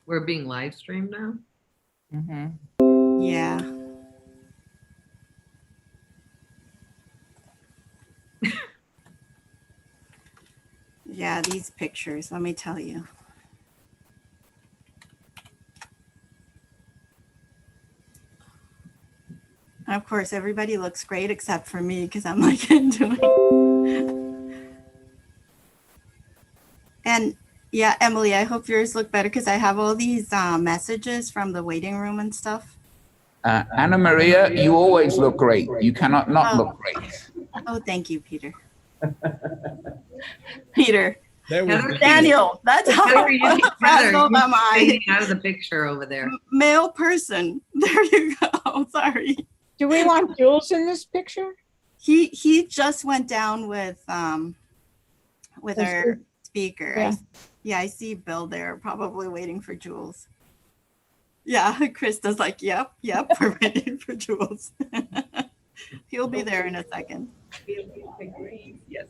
We're being live streamed now? Yeah. Yeah, these pictures, let me tell you. And of course, everybody looks great except for me because I'm like doing. And yeah, Emily, I hope yours look better because I have all these messages from the waiting room and stuff. Anna Maria, you always look great. You cannot not look great. Oh, thank you, Peter. Peter. Heather, Daniel, that's how frazzled am I. Out of the picture over there. Male person. There you go. Sorry. Do we want Jules in this picture? He just went down with our speaker. Yeah. I see Bill there, probably waiting for Jules. Yeah, Krista's like, yep, we're waiting for Jules. He'll be there in a second. Yes.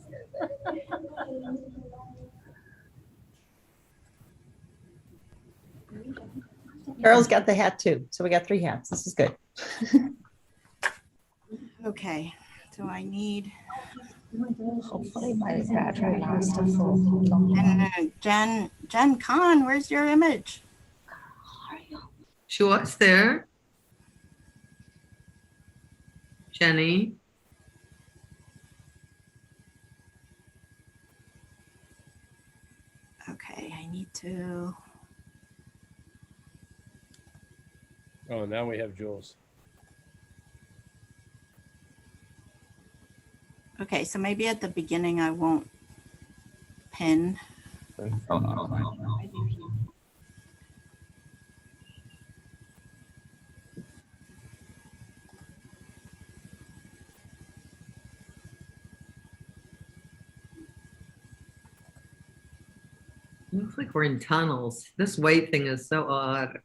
Carol's got the hat too, so we got 3 hats. This is good. Okay, so I need. Hopefully my battery lasts a full long. And Jen Khan, where's your image? She was there. Jenny. Okay, I need to. Oh, now we have Jules. Okay, so maybe at the beginning I won't pin. Oh, no. Looks like we're in tunnels. This weight thing is so odd.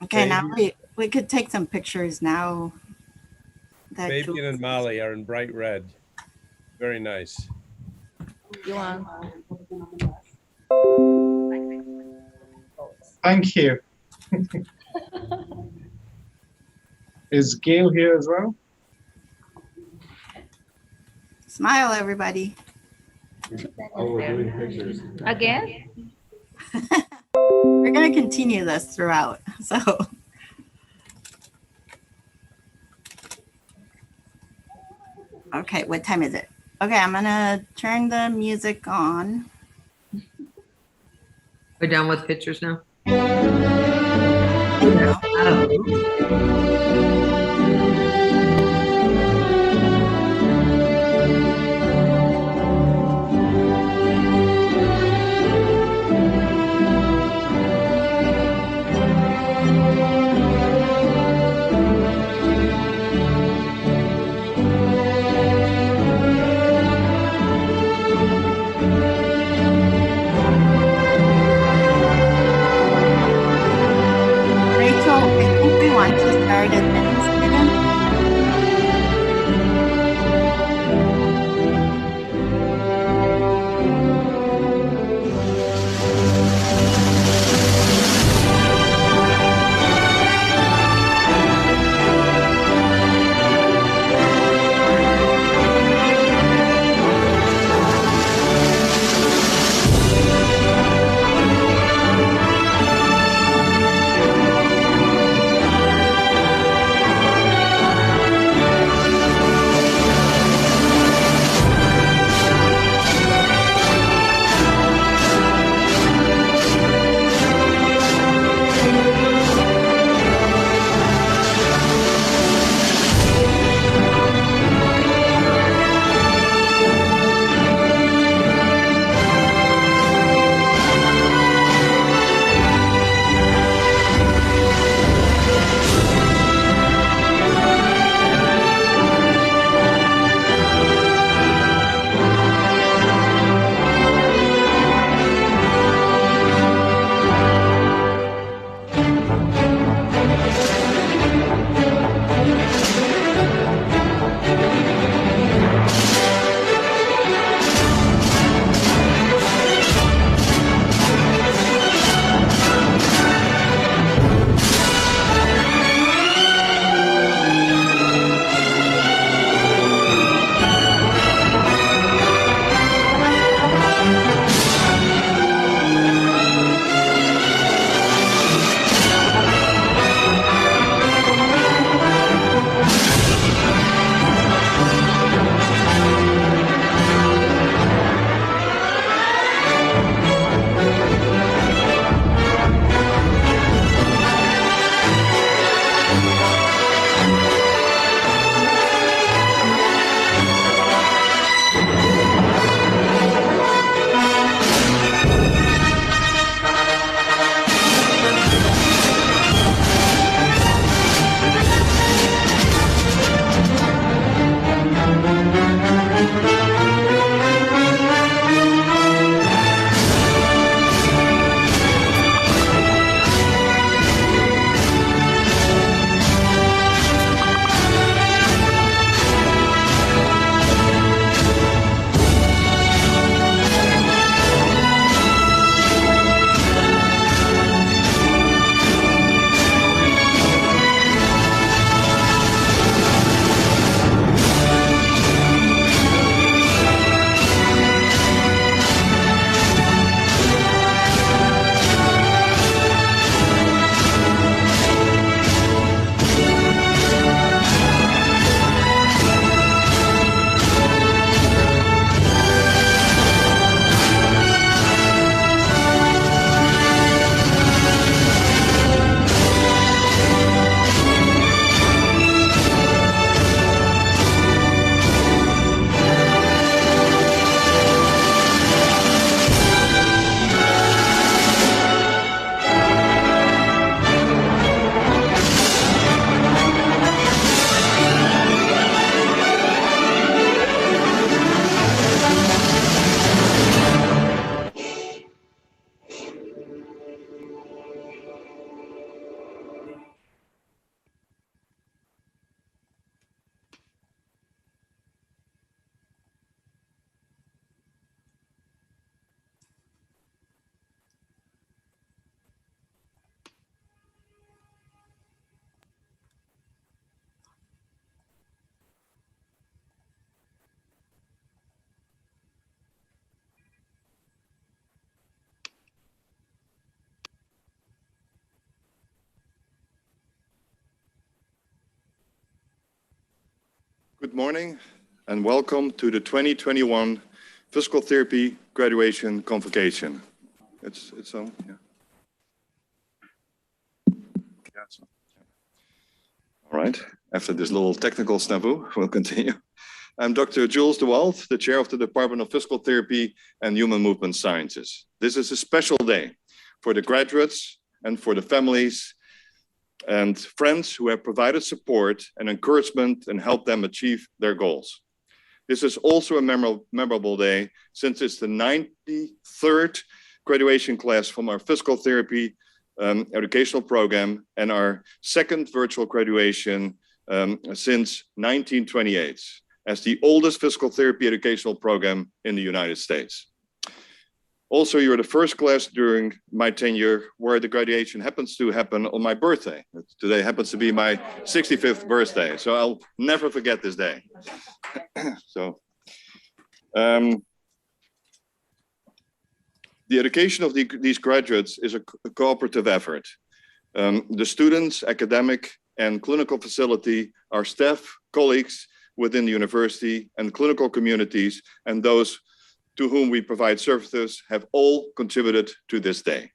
Okay, now we could take some pictures now. Fabian and Molly are in bright red. Very nice. You want? Thank you. Is Gail here as well? Smile, everybody. Oh, we're doing pictures. Again? We're going to continue this throughout. So, okay, what time is it? Okay, I'm going to turn the music on. We're done with pictures now? Rachel, I think we want to start at minutes. Good morning and welcome to the 2021 Physical Therapy Graduation Convocation. It's on, yeah. Yeah, it's on. All right, after this little technical snafu, we'll continue. I'm Dr. Jules de Wald, the chair of the Department of Physical Therapy and Human Movement Sciences. This is a special day for the graduates and for the families and friends who have provided support and encouragement and helped them achieve their goals. This is also a memorable day since it's the 93rd graduation class from our physical therapy educational program and our second virtual graduation since 1928 as the oldest physical therapy educational program in the United States. Also, you're the first class during my tenure where the graduation happens to happen on my birthday. Today happens to be my 65th birthday, so I'll never forget this day. The education of these graduates is a cooperative effort. The students, academic and clinical facility, our staff, colleagues within the university and clinical communities, and those to whom we provide services have all contributed to this day.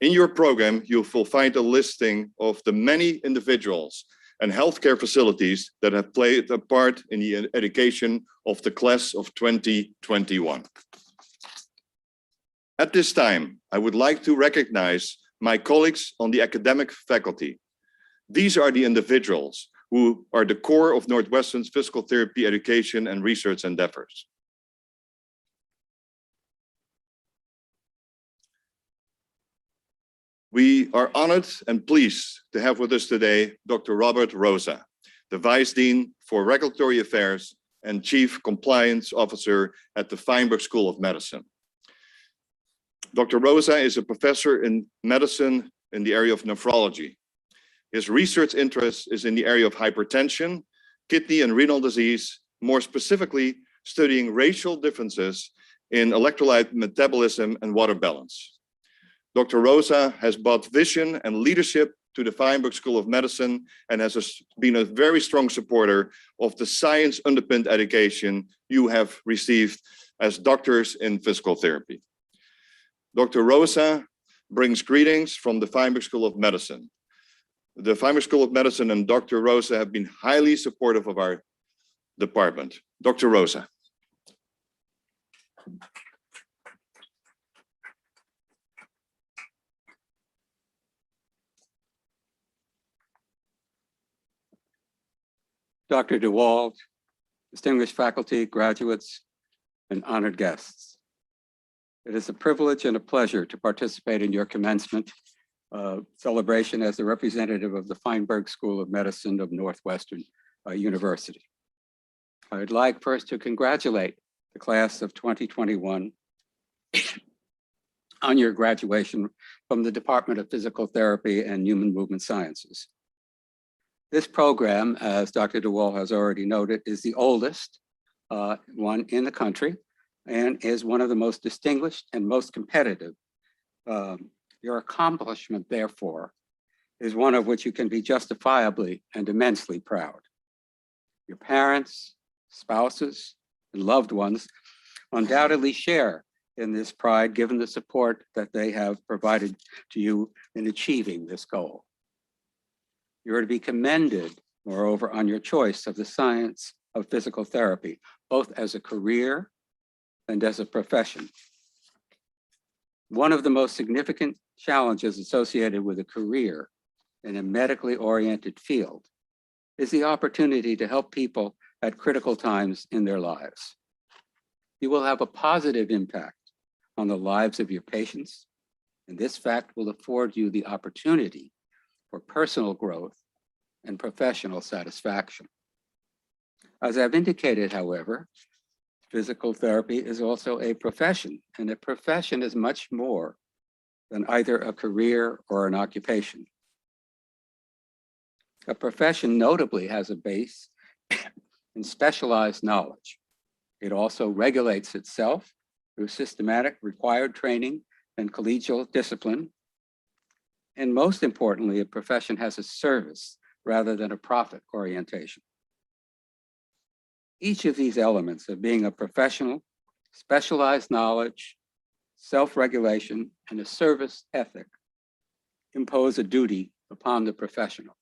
In your program, you will find a listing of the many individuals and healthcare facilities that have played a part in the education of the class of 2021. At this time, I would like to recognize my colleagues on the academic faculty. These are the individuals who are the core of Northwestern's physical therapy education and research endeavors. We are honored and pleased to have with us today Dr. Robert Rosa, the Vice Dean for Regulatory Affairs and Chief Compliance Officer at the Feinberg School of Medicine. Dr. Rosa is a professor in medicine in the area of nephrology. His research interest is in the area of hypertension, kidney and renal disease, more specifically studying racial differences in electrolyte metabolism and water balance. Dr. Rosa has brought vision and leadership to the Feinberg School of Medicine and has been a very strong supporter of the science-underpinned education you have received as doctors in physical therapy. Dr. Rosa brings greetings from the Feinberg School of Medicine. The Feinberg School of Medicine and Dr. Rosa have been highly supportive of our department. Dr. Rosa. Dr. DeWald, distinguished faculty, graduates, and honored guests. It is a privilege and a pleasure to participate in your commencement celebration as the representative of the Feinberg School of Medicine of Northwestern University. I'd like first to congratulate the class of 2021 on your graduation from the Department of Physical Therapy and Human Movement Sciences. This program, as Dr. DeWall has already noted, is the oldest one in the country and is one of the most distinguished and most competitive. Your accomplishment, therefore, is one of which you can be justifiably and immensely proud. Your parents, spouses, and loved ones undoubtedly share in this pride, given the support that they have provided to you in achieving this goal. You are to be commended, moreover, on your choice of the science of physical therapy, both as a career and as a profession. One of the most significant challenges associated with a career in a medically oriented field is the opportunity to help people at critical times in their lives. You will have a positive impact on the lives of your patients, and this fact will afford you the opportunity for personal growth and professional satisfaction. As I've indicated, however, physical therapy is also a profession, and a profession is much more than either a career or an occupation. A profession notably has a base in specialized knowledge. It also regulates itself through systematic required training and collegial discipline. And most importantly, a profession has a service rather than a profit orientation. Each of these elements of being a professional, specialized knowledge, self-regulation, and a service ethic impose a duty upon the professional.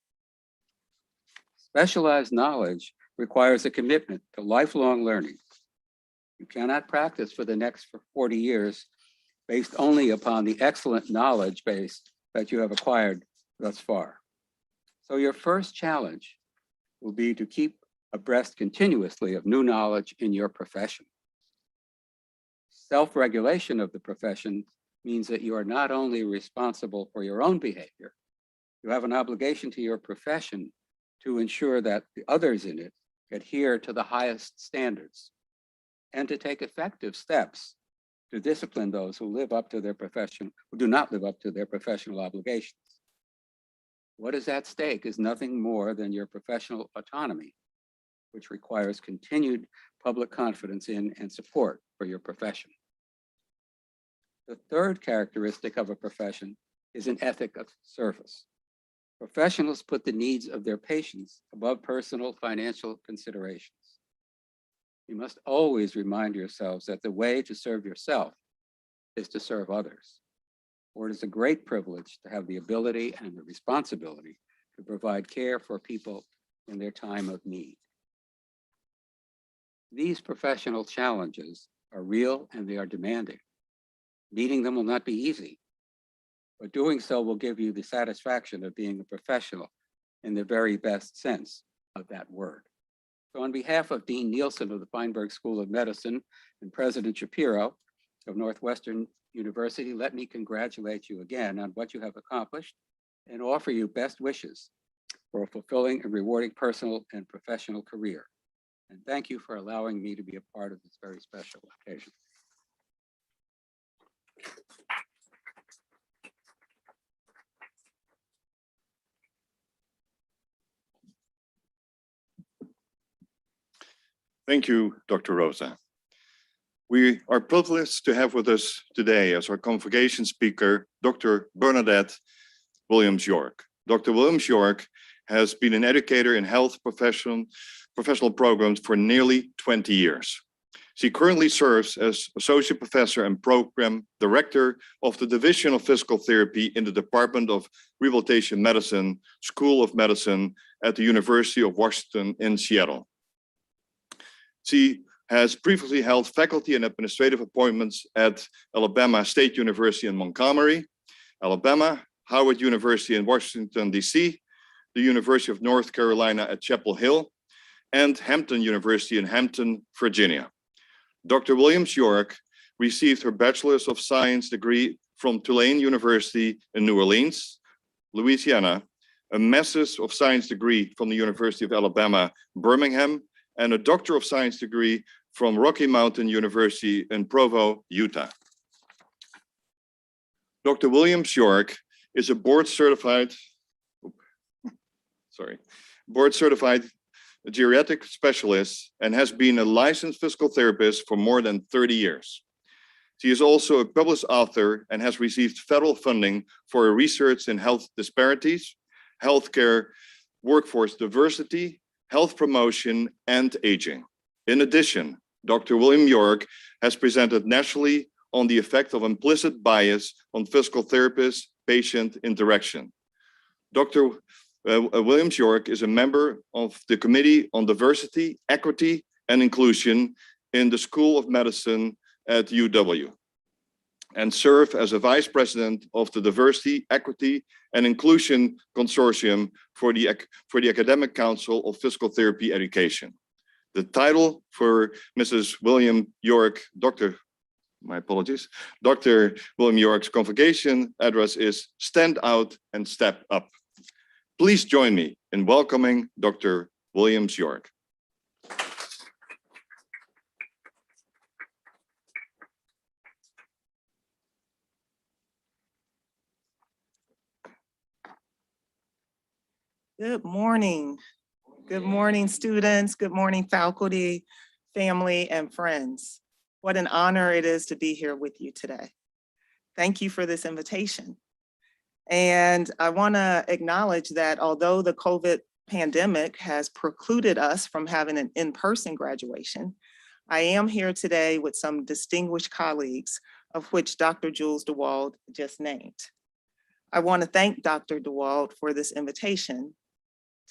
Specialized knowledge requires a commitment to lifelong learning. You cannot practice for the next 40 years based only upon the excellent knowledge base that you have acquired thus far. So your first challenge will be to keep abreast continuously of new knowledge in your profession. Self-regulation of the profession means that you are not only responsible for your own behavior, you have an obligation to your profession to ensure that the others in it adhere to the highest standards and to take effective steps to discipline those who live up to their profession, who do not live up to their professional obligations. What is at stake is nothing more than your professional autonomy, which requires continued public confidence in and support for your profession. The third characteristic of a profession is an ethic of service. Professionals put the needs of their patients above personal financial considerations. You must always remind yourselves that the way to serve yourself is to serve others. For it is a great privilege to have the ability and the responsibility to provide care for people in their time of need. These professional challenges are real and they are demanding. Meeting them will not be easy, but doing so will give you the satisfaction of being a professional in the very best sense of that word. So on behalf of Dean Nielsen of the Feinberg School of Medicine and President Shapiro of Northwestern University, let me congratulate you again on what you have accomplished and offer you best wishes for a fulfilling and rewarding personal and professional career. And thank you for allowing me to be a part of this very special occasion. Thank you, Dr. Rosa. We are privileged to have with us today as our convocation speaker, Dr. Bernadette Williams-York. Dr. Williams-York has been an educator in health professional programs for nearly 20 years. She currently serves as Associate Professor and Program Director of the Division of Physical Therapy in the Department of Rehabilitation Medicine, School of Medicine at the University of Washington in Seattle. She has previously held faculty and administrative appointments at Alabama State University in Montgomery, Alabama, Howard University in Washington, D.C., the University of North Carolina at Chapel Hill, and Hampton University in Hampton, Virginia. Dr. Williams-York received her Bachelor's of Science degree from Tulane University in New Orleans, Louisiana, a Master's of Science degree from the University of Alabama, Birmingham, and a Doctor of Science degree from Rocky Mountain University in Provo, Utah. Dr. Williams-York is a board-certified geriatric specialist and has been a licensed physical therapist for more than 30 years. She is also a published author and has received federal funding for her research in health disparities, healthcare, workforce diversity, health promotion, and aging. In addition, Dr. Williams-York has presented nationally on the effect of implicit bias on physical therapist-patient interaction. Dr. Williams-York is a member of the Committee on Diversity, Equity, and Inclusion in the School of Medicine at UW, and served as a vice president of the Diversity, Equity, and Inclusion Consortium for the Academic Council of Physical Therapy Education. The title for Mrs. Williams-York, Dr. Williams-York's convocation address is Stand Out and Step Up. Please join me in welcoming Dr. Williams-York. Good morning. Good morning, students. Good morning, faculty, family, and friends. What an honor it is to be here with you today. Thank you for this invitation. And I want to acknowledge that although the COVID pandemic has precluded us from having an in-person graduation, I am here today with some distinguished colleagues, of which Dr. Jules DeWald just named. I want to thank Dr. DeWald for this invitation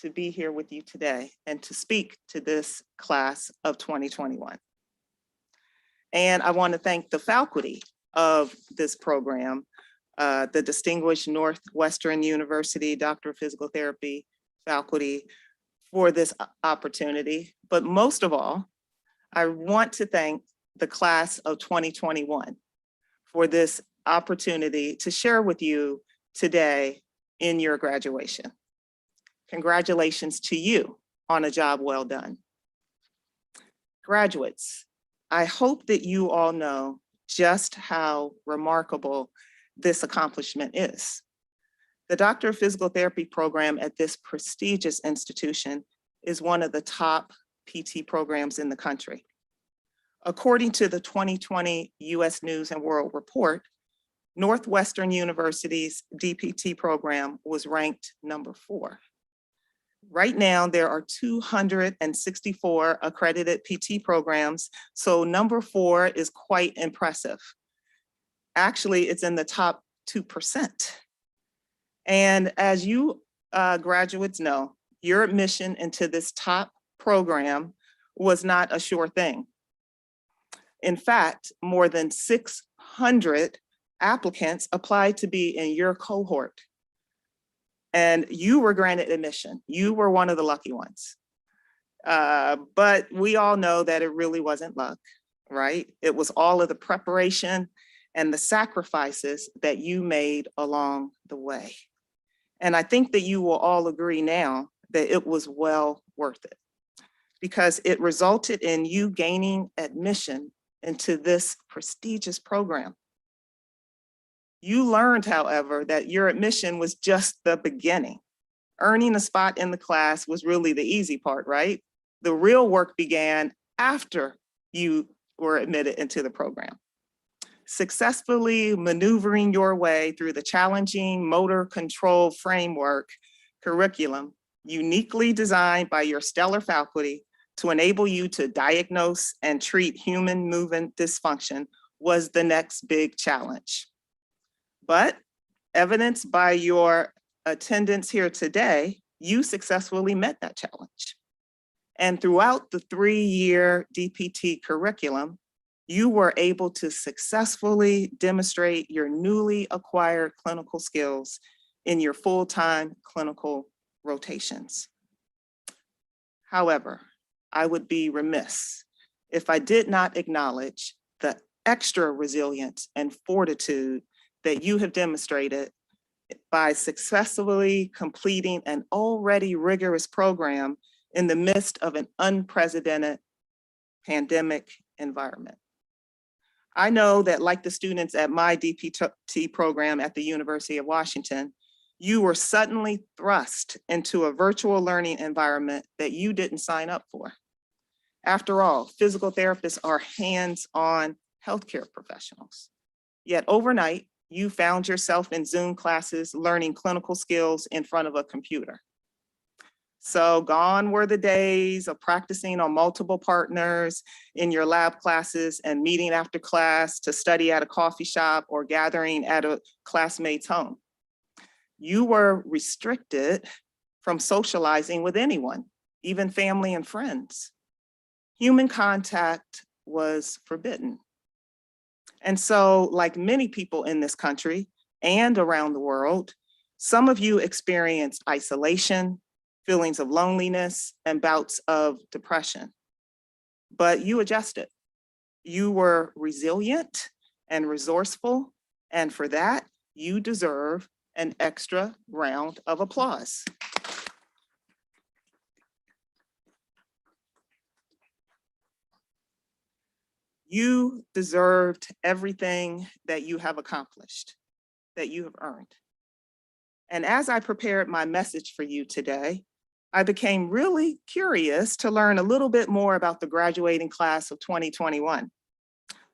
to be here with you today and to speak to this class of 2021. And I want to thank the faculty of this program, the distinguished Northwestern University Doctor of Physical Therapy faculty for this opportunity. But most of all, I want to thank the class of 2021 for this opportunity to share with you today in your graduation. Congratulations to you on a job well done. Graduates, I hope that you all know just how remarkable this accomplishment is. The Doctor of Physical Therapy program at this prestigious institution is one of the top PT programs in the country. According to the 2020 US News and World Report, Northwestern University's DPT program was ranked number 4. Right now, there are 264 accredited PT programs, so number 4 is quite impressive. Actually, it's in the top 2%. And as you graduates know, your admission into this top program was not a sure thing. In fact, more than 600 applicants applied to be in your cohort. And you were granted admission. You were one of the lucky ones. But we all know that it really wasn't luck, right? It was all of the preparation and the sacrifices that you made along the way. And I think that you will all agree now that it was well worth it, because it resulted in you gaining admission into this prestigious program. You learned, however, that your admission was just the beginning. Earning a spot in the class was really the easy part, right? The real work began after you were admitted into the program. Successfully maneuvering your way through the challenging motor control framework curriculum, uniquely designed by your stellar faculty to enable you to diagnose and treat human movement dysfunction, was the next big challenge. But evidenced by your attendance here today, you successfully met that challenge. And throughout the 3-year DPT curriculum, you were able to successfully demonstrate your newly acquired clinical skills in your full-time clinical rotations. However, I would be remiss if I did not acknowledge the extra resilience and fortitude that you have demonstrated by successfully completing an already rigorous program in the midst of an unprecedented pandemic environment. I know that, like the students at my DPT program at the University of Washington, you were suddenly thrust into a virtual learning environment that you didn't sign up for. After all, physical therapists are hands-on healthcare professionals. Yet overnight, you found yourself in Zoom classes learning clinical skills in front of a computer. So gone were the days of practicing on multiple partners in your lab classes and meeting after class to study at a coffee shop or gathering at a classmate's home. You were restricted from socializing with anyone, even family and friends. Human contact was forbidden. And so, like many people in this country and around the world, some of you experienced isolation, feelings of loneliness, and bouts of depression. But you adjusted. You were resilient and resourceful, and for that, you deserve an extra round of applause. You deserved everything that you have accomplished, that you have earned. And as I prepared my message for you today, I became really curious to learn a little bit more about the graduating class of 2021.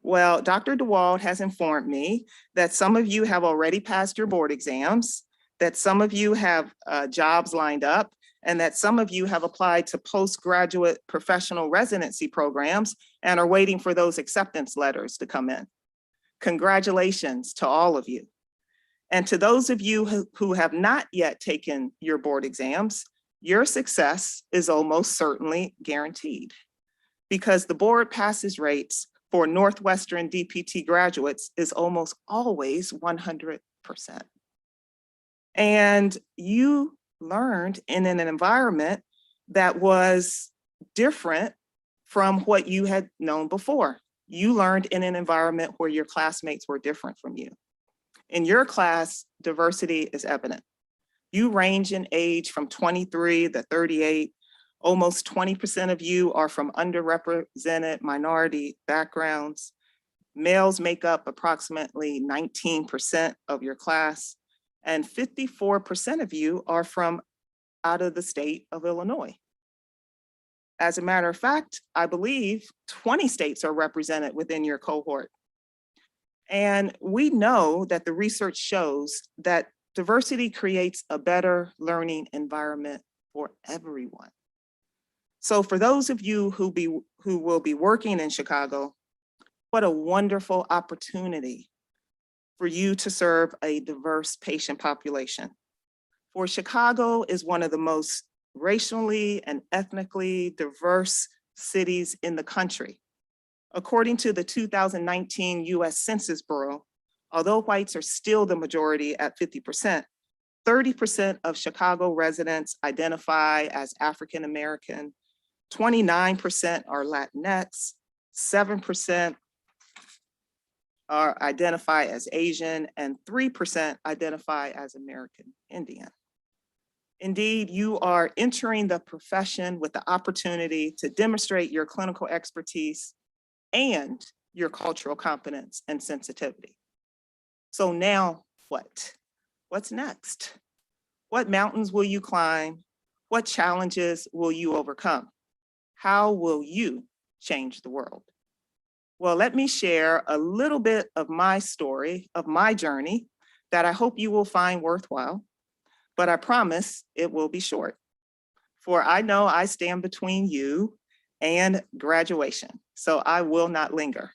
Well, Dr. DeWald has informed me that some of you have already passed your board exams, that some of you have jobs lined up, and that some of you have applied to postgraduate professional residency programs and are waiting for those acceptance letters to come in. Congratulations to all of you. And to those of you who have not yet taken your board exams, your success is almost certainly guaranteed, because the board passes rates for Northwestern DPT graduates is almost always 100%. And you learned in an environment that was different from what you had known before. You learned in an environment where your classmates were different from you. In your class, diversity is evident. You range in age from 23 to 38. Almost 20% of you are from underrepresented minority backgrounds. Males make up approximately 19% of your class, and 54% of you are from out of the state of Illinois. As a matter of fact, I believe 20 states are represented within your cohort. And we know that the research shows that diversity creates a better learning environment for everyone. So for those of you who will be working in Chicago, what a wonderful opportunity for you to serve a diverse patient population. For Chicago is one of the most racially and ethnically diverse cities in the country. According to the 2019 US Census Bureau, although whites are still the majority at 50%, 30% of Chicago residents identify as African American, 29% are Latinx, 7% are identify as Asian, and 3% identify as American Indian. Indeed, you are entering the profession with the opportunity to demonstrate your clinical expertise and your cultural competence and sensitivity. So now what? What's next? What mountains will you climb? What challenges will you overcome? How will you change the world? Well, let me share a little bit of my story, of my journey, that I hope you will find worthwhile, but I promise it will be short. For I know I stand between you and graduation, so I will not linger.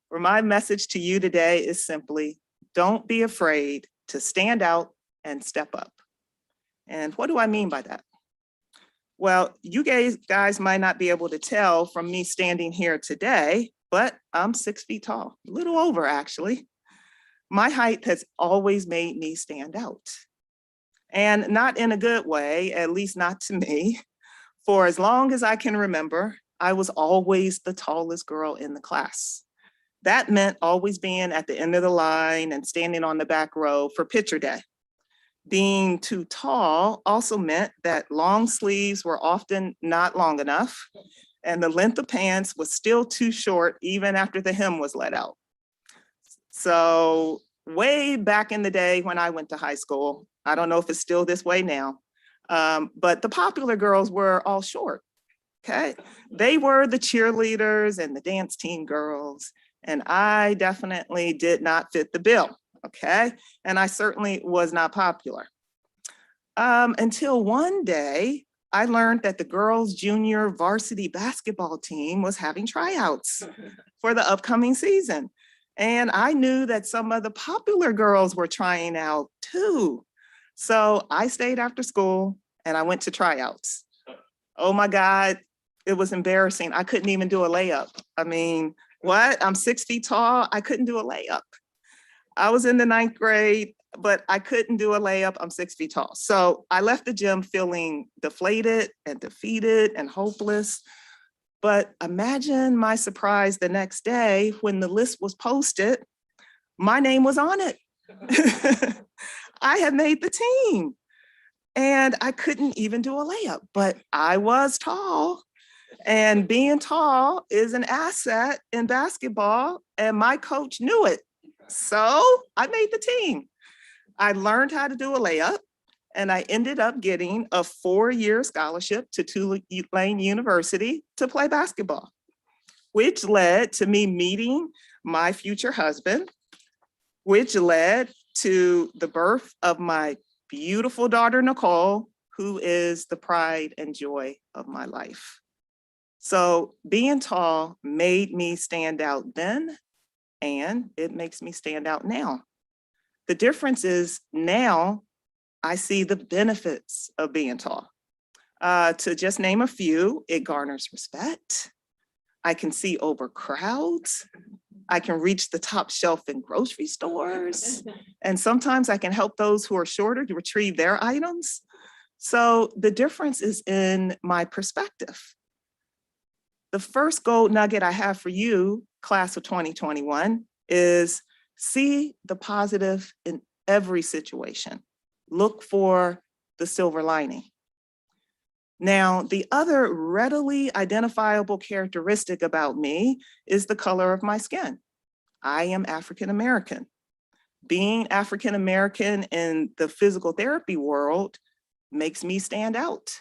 For my message to you today is simply, don't be afraid to stand out and step up. And what do I mean by that? Well, you guys might not be able to tell from me standing here today, but I'm 6 feet tall, a little over actually. My height has always made me stand out. And not in a good way, at least not to me. For as long as I can remember, I was always the tallest girl in the class. That meant always being at the end of the line and standing on the back row for picture day. Being too tall also meant that long sleeves were often not long enough, and the length of pants was still too short even after the hem was let out. So way back in the day when I went to high school, I don't know if it's still this way now, but the popular girls were all short, okay? They were the cheerleaders and the dance team girls, and I definitely did not fit the bill, okay? And I certainly was not popular. Until one day, I learned that the girls' junior varsity basketball team was having tryouts for the upcoming season. And I knew that some of the popular girls were trying out too. So I stayed after school and I went to tryouts. Oh my God, it was embarrassing. I couldn't even do a layup. I mean, what? I'm 6 feet tall. I couldn't do a layup. I was in the 9th grade, but I couldn't do a layup. I'm 6 feet tall. So I left the gym feeling deflated and defeated and hopeless. But imagine my surprise the next day when the list was posted, my name was on it. I had made the team and I couldn't even do a layup, but I was tall, and being tall is an asset in basketball, and my coach knew it. So I made the team. I learned how to do a layup, and I ended up getting a 4-year scholarship to Tulane University to play basketball, which led to me meeting my future husband, which led to the birth of my beautiful daughter, Nicole, who is the pride and joy of my life. So being tall made me stand out then, and it makes me stand out now. The difference is now I see the benefits of being tall. To just name a few, it garners respect. I can see over crowds. I can reach the top shelf in grocery stores. And sometimes I can help those who are shorter to retrieve their items. So the difference is in my perspective. The first gold nugget I have for you, class of 2021, is see the positive in every situation. Look for the silver lining. Now, the other readily identifiable characteristic about me is the color of my skin. I am African American. Being African American in the physical therapy world makes me stand out.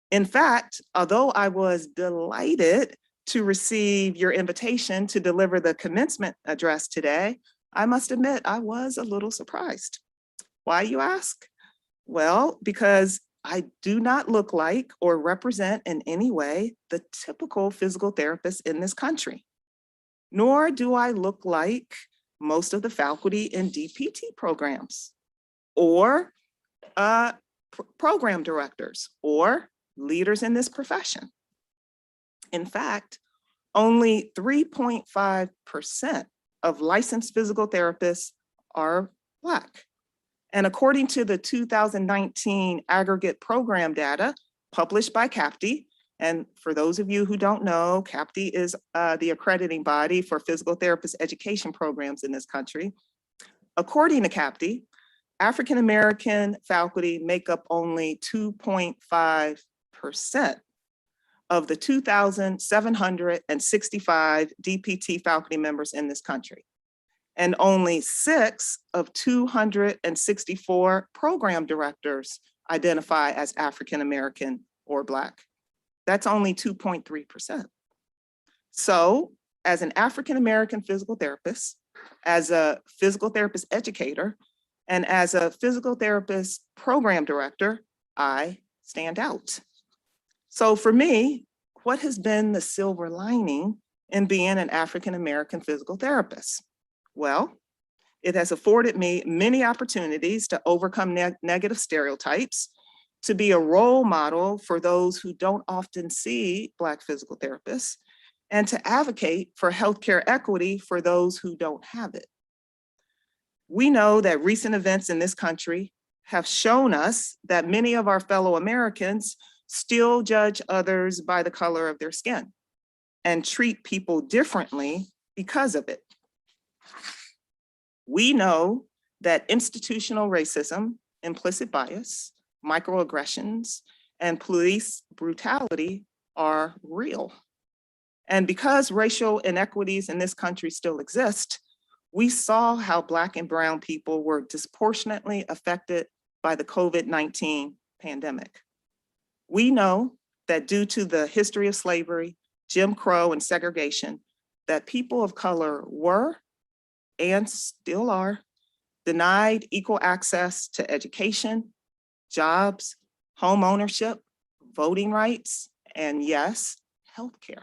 In fact, although I was delighted to receive your invitation to deliver the commencement address today, I must admit I was a little surprised. Why, you ask? Well, because I do not look like or represent in any way the typical physical therapist in this country, nor do I look like most of the faculty in DPT programs or program directors or leaders in this profession. In fact, only 3.5% of licensed physical therapists are Black. And according to the 2019 aggregate program data published by CAPTE, and for those of you who don't know, CAPTE is the accrediting body for physical therapist education programs in this country. According to CAPTE, African American faculty make up only 2.5% of the 2,765 DPT faculty members in this country, and only 6 of 264 program directors identify as African American or Black. That's only 2.3%. So as an African American physical therapist, as a physical therapist educator, and as a physical therapist program director, I stand out. So for me, what has been the silver lining in being an African American physical therapist? Well, it has afforded me many opportunities to overcome negative stereotypes, to be a role model for those who don't often see Black physical therapists, and to advocate for healthcare equity for those who don't have it. We know that recent events in this country have shown us that many of our fellow Americans still judge others by the color of their skin and treat people differently because of it. We know that institutional racism, implicit bias, microaggressions, and police brutality are real. And because racial inequities in this country still exist, we saw how Black and Brown people were disproportionately affected by the COVID-19 pandemic. We know that due to the history of slavery, Jim Crow, and segregation, that people of color were and still are denied equal access to education, jobs, home ownership, voting rights, and yes, healthcare.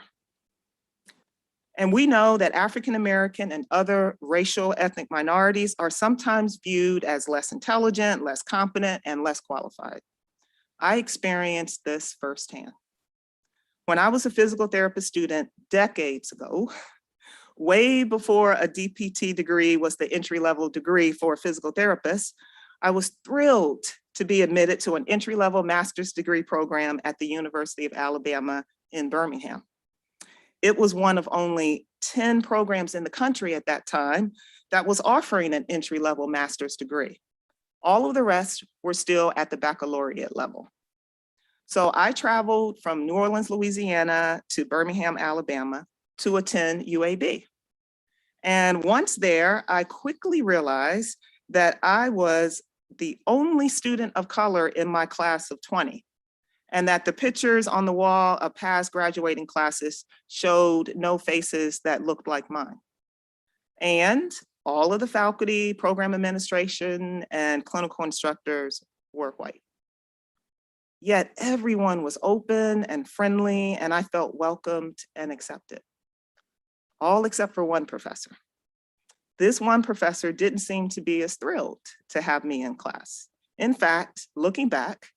And we know that African American and other racial ethnic minorities are sometimes viewed as less intelligent, less competent, and less qualified. I experienced this firsthand. When I was a physical therapist student decades ago, way before a DPT degree was the entry-level degree for a physical therapist, I was thrilled to be admitted to an entry-level master's degree program at the University of Alabama in Birmingham. It was one of only 10 programs in the country at that time that was offering an entry-level master's degree. All of the rest were still at the baccalaureate level. So I traveled from New Orleans, Louisiana to Birmingham, Alabama to attend UAB. And once there, I quickly realized that I was the only student of color in my class of 20, and that the pictures on the wall of past graduating classes showed no faces that looked like mine. And all of the faculty, program administration, and clinical instructors were white. yet everyone was open and friendly, and I felt welcomed and accepted. All except for one professor. This one professor didn't seem to be as thrilled to have me in class. In fact, looking back,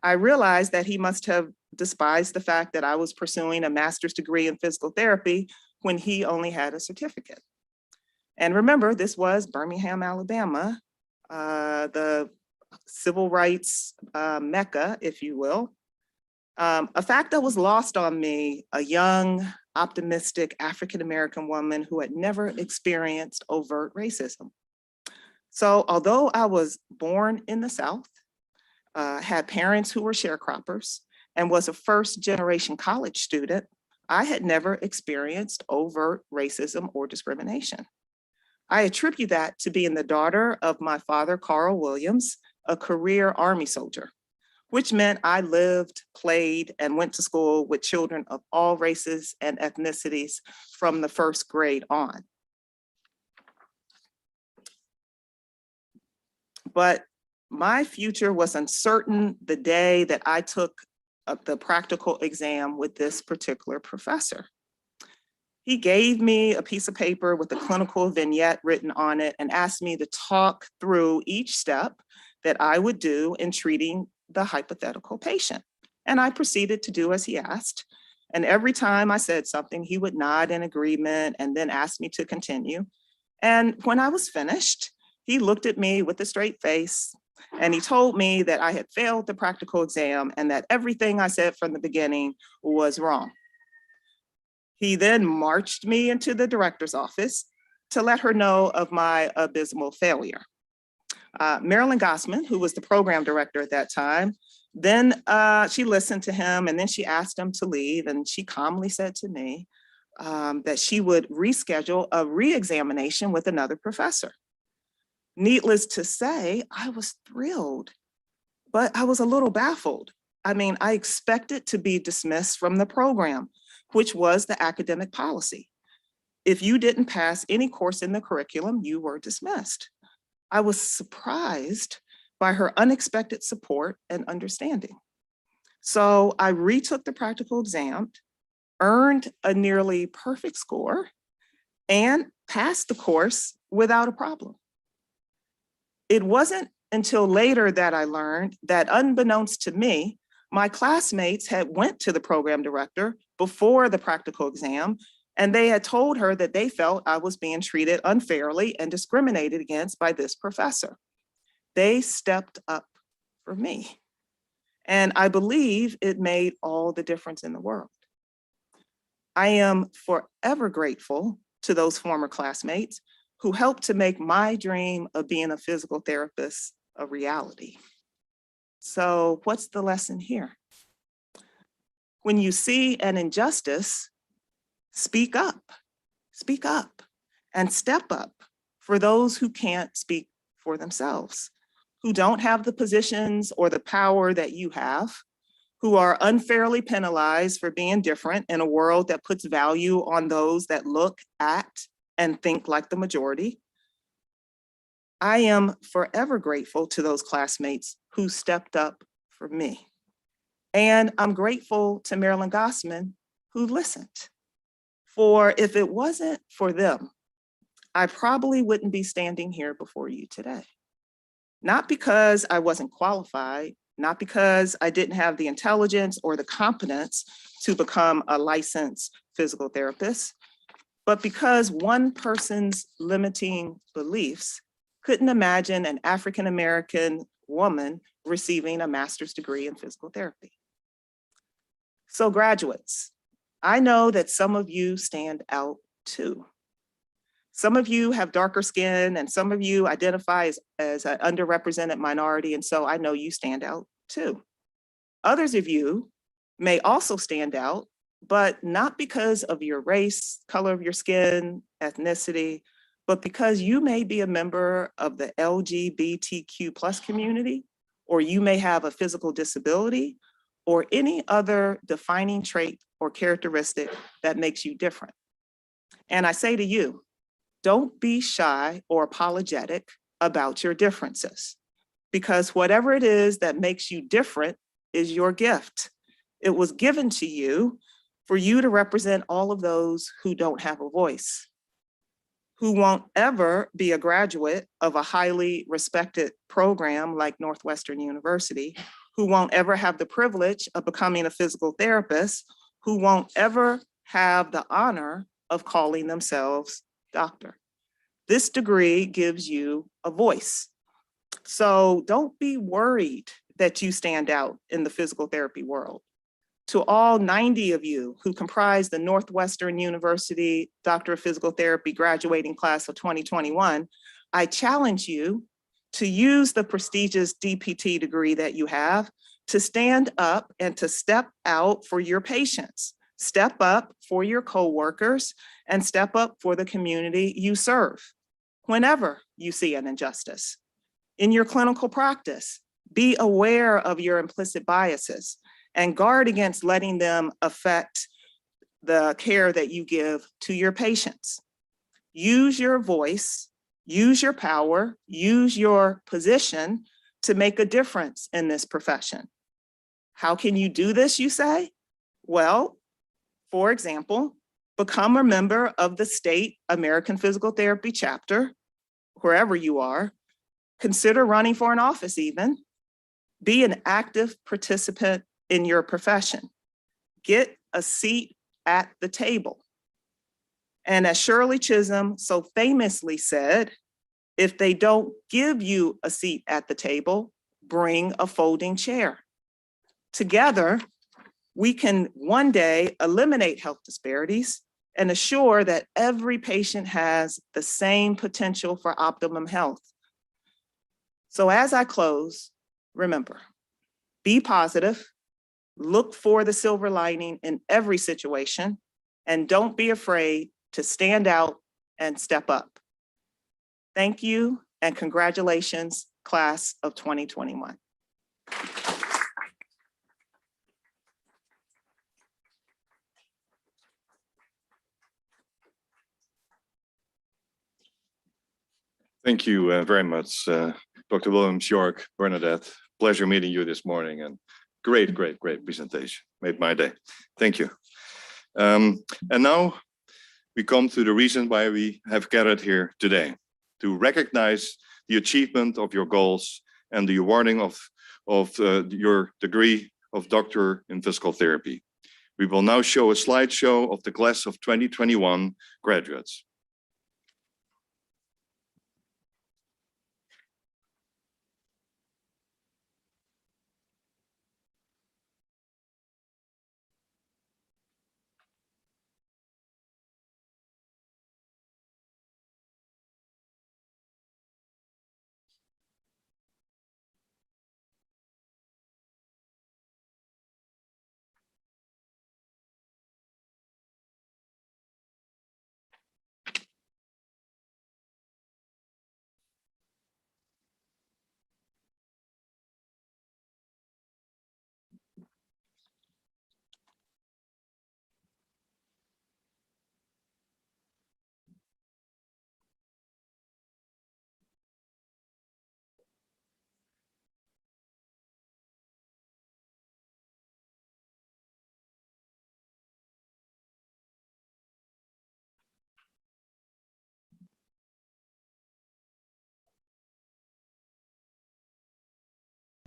I realized that he must have despised the fact that I was pursuing a master's degree in physical therapy when he only had a certificate. And remember, this was Birmingham, Alabama, the civil rights mecca, if you will. A fact that was lost on me, a young, optimistic African-American woman who had never experienced overt racism. So although I was born in the South, had parents who were sharecroppers, and was a first-generation college student, I had never experienced overt racism or discrimination. I attribute that to being the daughter of my father, Carl Williams, a career Army soldier, which meant I lived, played, and went to school with children of all races and ethnicities from the first grade on. But my future was uncertain the day that I took the practical exam with this particular professor. He gave me a piece of paper with a clinical vignette written on it and asked me to talk through each step that I would do in treating the hypothetical patient. And I proceeded to do as he asked. And every time I said something, he would nod in agreement and then ask me to continue. And when I was finished, he looked at me with a straight face and he told me that I had failed the practical exam and that everything I said from the beginning was wrong. He then marched me into the director's office to let her know of my abysmal failure. Marilyn Gossman, who was the program director at that time, then she listened to him and then she asked him to leave, and she calmly said to me that she would reschedule a re-examination with another professor. Needless to say, I was thrilled, but I was a little baffled. I mean, I expected to be dismissed from the program, which was the academic policy. If you didn't pass any course in the curriculum, you were dismissed. I was surprised by her unexpected support and understanding. So I retook the practical exam, earned a nearly perfect score, and passed the course without a problem. It wasn't until later that I learned that, unbeknownst to me, my classmates had went to the program director before the practical exam, and they had told her that they felt I was being treated unfairly and discriminated against by this professor. They stepped up for me. And I believe it made all the difference in the world. I am forever grateful to those former classmates who helped to make my dream of being a physical therapist a reality. So what's the lesson here? When you see an injustice, speak up, and step up for those who can't speak for themselves, who don't have the positions or the power that you have, who are unfairly penalized for being different in a world that puts value on those that look, act, and think like the majority. I am forever grateful to those classmates who stepped up for me. And I'm grateful to Marilyn Gossman, who listened. For if it wasn't for them, I probably wouldn't be standing here before you today. Not because I wasn't qualified, not because I didn't have the intelligence or the competence to become a licensed physical therapist, but because one person's limiting beliefs couldn't imagine an African-American woman receiving a master's degree in physical therapy. So graduates, I know that some of you stand out too. Some of you have darker skin and some of you identify as an underrepresented minority, and so I know you stand out too. Others of you may also stand out, but not because of your race, color of your skin, ethnicity, but because you may be a member of the LGBTQ+ community, or you may have a physical disability, or any other defining trait or characteristic that makes you different. And I say to you, don't be shy or apologetic about your differences, because whatever it is that makes you different is your gift. It was given to you for you to represent all of those who don't have a voice, who won't ever be a graduate of a highly respected program like Northwestern University, who won't ever have the privilege of becoming a physical therapist, who won't ever have the honor of calling themselves doctor. This degree gives you a voice. So don't be worried that you stand out in the physical therapy world. To all 90 of you who comprise the Northwestern University Doctor of Physical Therapy graduating class of 2021, I challenge you to use the prestigious DPT degree that you have to stand up and to step out for your patients, step up for your coworkers, and step up for the community you serve whenever you see an injustice. In your clinical practice, be aware of your implicit biases and guard against letting them affect the care that you give to your patients. Use your voice, use your power, use your position to make a difference in this profession. How can you do this, you say? Well, for example, become a member of the state American Physical Therapy chapter, wherever you are. Consider running for an office even. Be an active participant in your profession. Get a seat at the table. And as Shirley Chisholm so famously said, if they don't give you a seat at the table, bring a folding chair. Together, we can one day eliminate health disparities and assure that every patient has the same potential for optimum health. So as I close, remember, be positive, look for the silver lining in every situation, and don't be afraid to stand out and step up. Thank you and congratulations, class of 2021. Thank you very much, Dr. Williams, York, Bernadette. Pleasure meeting you this morning, and great presentation. Made my day. Thank you. And now we come to the reason why we have gathered here today, to recognize the achievement of your goals and the awarding of your degree of Doctor in Physical Therapy. We will now show a slideshow of the class of 2021 graduates.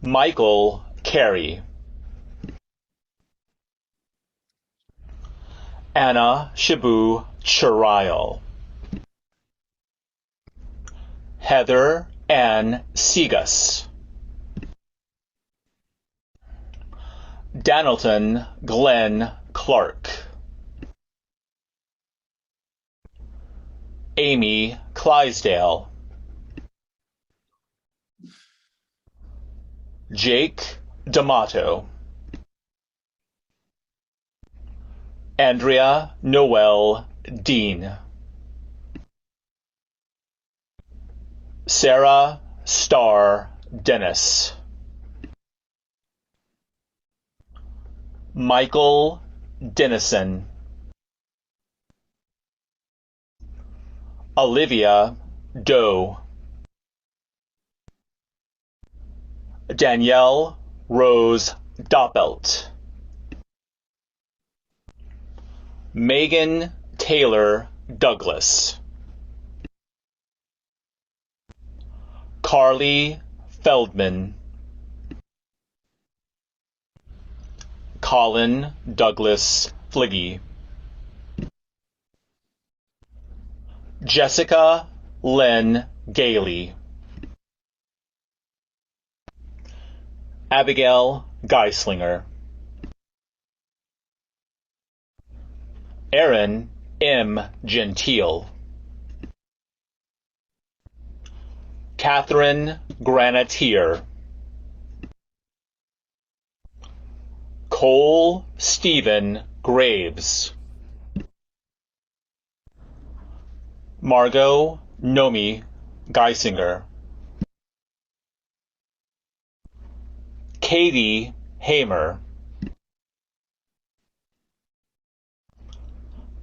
Michael Carey, Anna Shabu Churail, Heather Ann Segas, Danilton Glenn Clark, Amy Clydesdale, Jake D'Amato, Andrea Noel Dean, Sarah Starr Dennis, Michael Dennison, Olivia Doe, Danielle Rose Doppelt. Megan Taylor Douglas. Carly Feldman. Colin Douglas Fliggy. Jessica Lynn Gailey. Abigail Geislinger. Aaron M. Gentile. Catherine Granatier. Cole Stephen Graves. Margot Nomi Geisinger. Katie Hamer.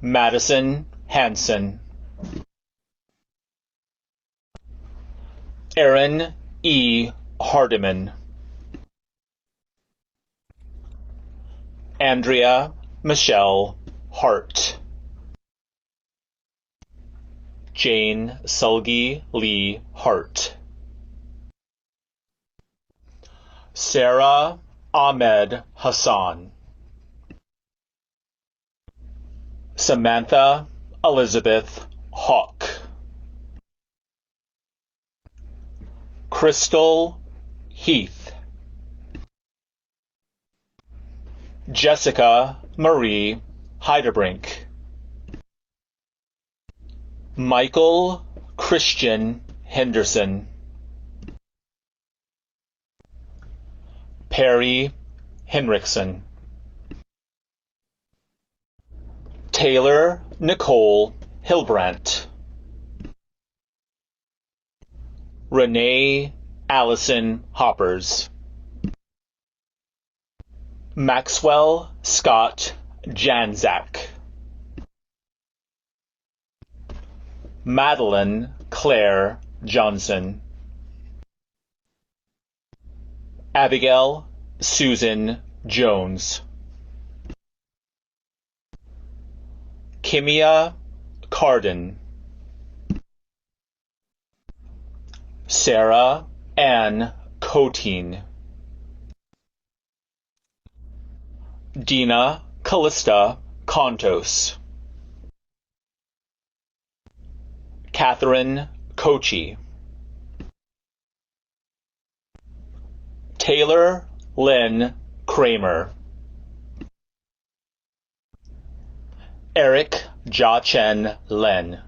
Madison Hanson. Aaron E. Hardiman. Andrea Michelle Hart. Jane Sulgi Lee Hart. Sarah Ahmed Hassan. Samantha Elizabeth Hawk. Crystal Heath. Jessica Marie Heidebrink. Michael Christian Henderson. Perry Henriksen. Taylor Nicole Hilbrandt. Renee Allison Hoppers. Maxwell Scott Janzak. Madeline Claire Johnson. Abigail Susan Jones. Kimia Carden. Sarah Ann Coteen. Dina Callista Contos. Catherine Kochi. Taylor Lynn Kramer. Eric Ja-Chen Len.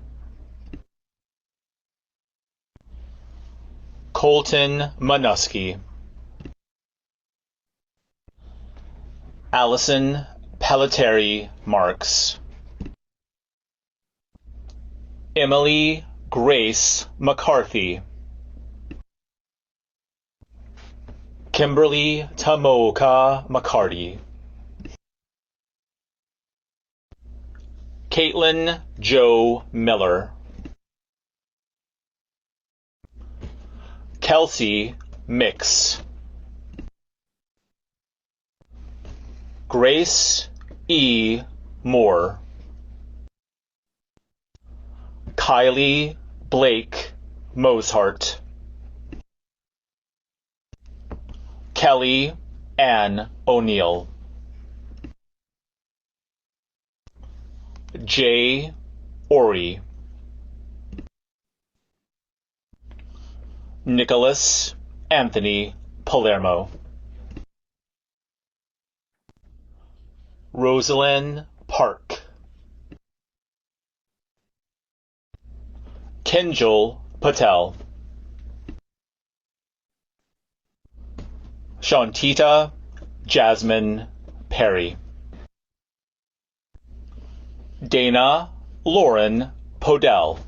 Colton Manuski. Allison Pelletieri Marks. Emily Grace McCarthy. Kimberly Tamoka McCarty. Caitlin Joe Miller. Kelsey Mix. Grace E. Moore. Kylie Blake Mozart. Kelly Ann O'Neill. J. Ori. Nicholas Anthony Palermo. Rosalind Park. Kinjal Patel. Shantita Jasmine Perry. Dana Lauren Podell.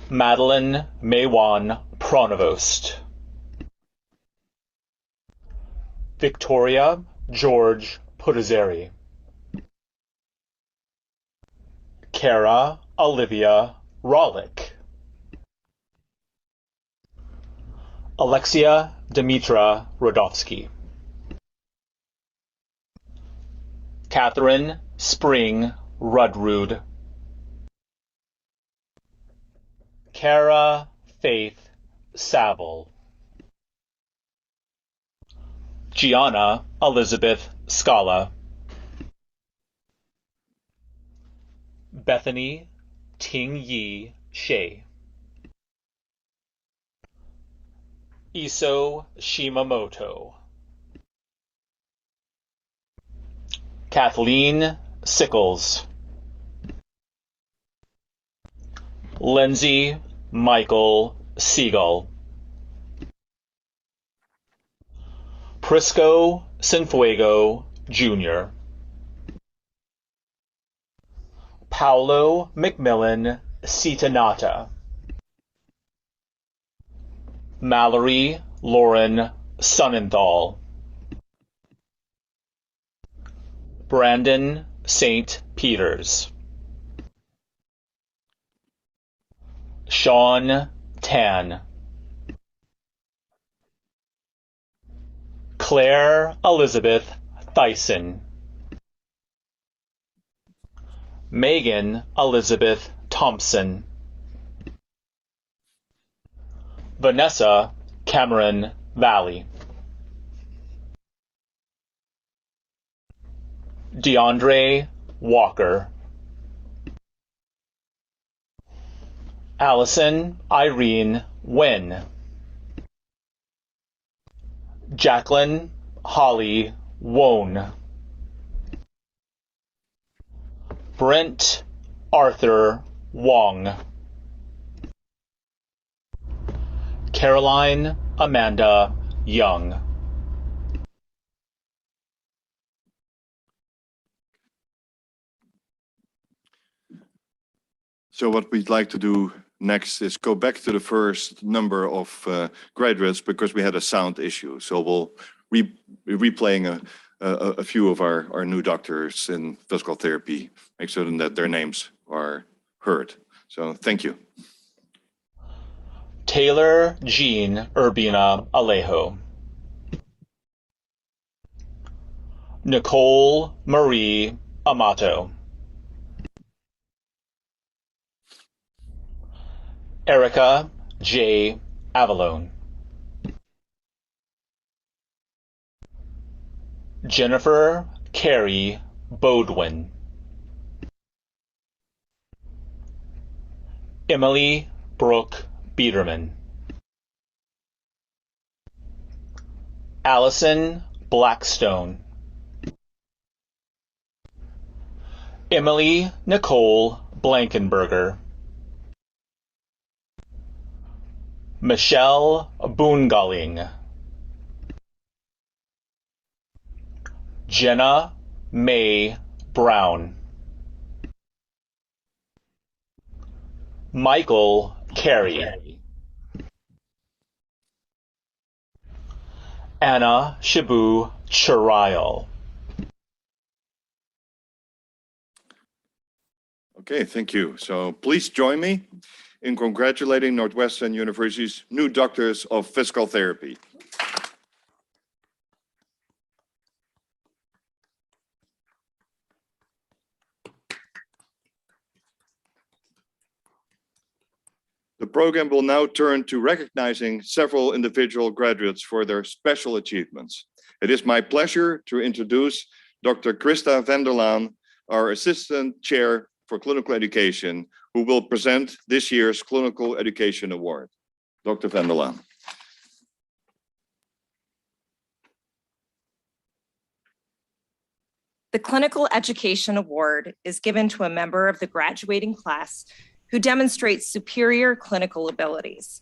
Madeline Maywan Pronovost. Victoria George Pudizzeri. Kara Olivia Rollick. Alexia Dimitra Rodofsky. Catherine Spring Rudrud. Kara Faith Saville. Gianna Elizabeth Scala. Bethany Ting Yi Shea. Iso Shimamoto. Kathleen Sickles. Lindsay Michael Siegel. Prisco Sinfuego Jr. Paulo McMillan Citanata. Mallory Lauren Sonnenthal. Brandon St. Peters. Sean Tan. Claire Elizabeth Thyssen. Megan Elizabeth Thompson. Vanessa Cameron Valley. DeAndre Walker. Allison Irene Wen. Jacqueline Holly Wone. Brent Arthur Wong. Caroline Amanda Young. So what we'd like to do next is go back to the first number of graduates because we had a sound issue. So we'll be replaying a few of our new doctors in physical therapy, make sure that their names are heard. So thank you. Taylor Jean Urbina Alejo. Nicole Marie Amato. Erica J. Avalone. Jennifer Carey Bodwin. Emily Brooke Biederman. Allison Blackstone. Emily Nicole Blankenberger. Michelle Boongalling. Jenna May Brown. Michael Carey. Anna Shabu Charial. Okay, thank you. So please join me in congratulating Northwestern University's new doctors of physical therapy. The program will now turn to recognizing several individual graduates for their special achievements. It is my pleasure to introduce Dr. Christa van der Laan, our Assistant Chair for Clinical Education, who will present this year's Clinical Education Award. Dr. van der Laan. The Clinical Education Award is given to a member of the graduating class who demonstrates superior clinical abilities.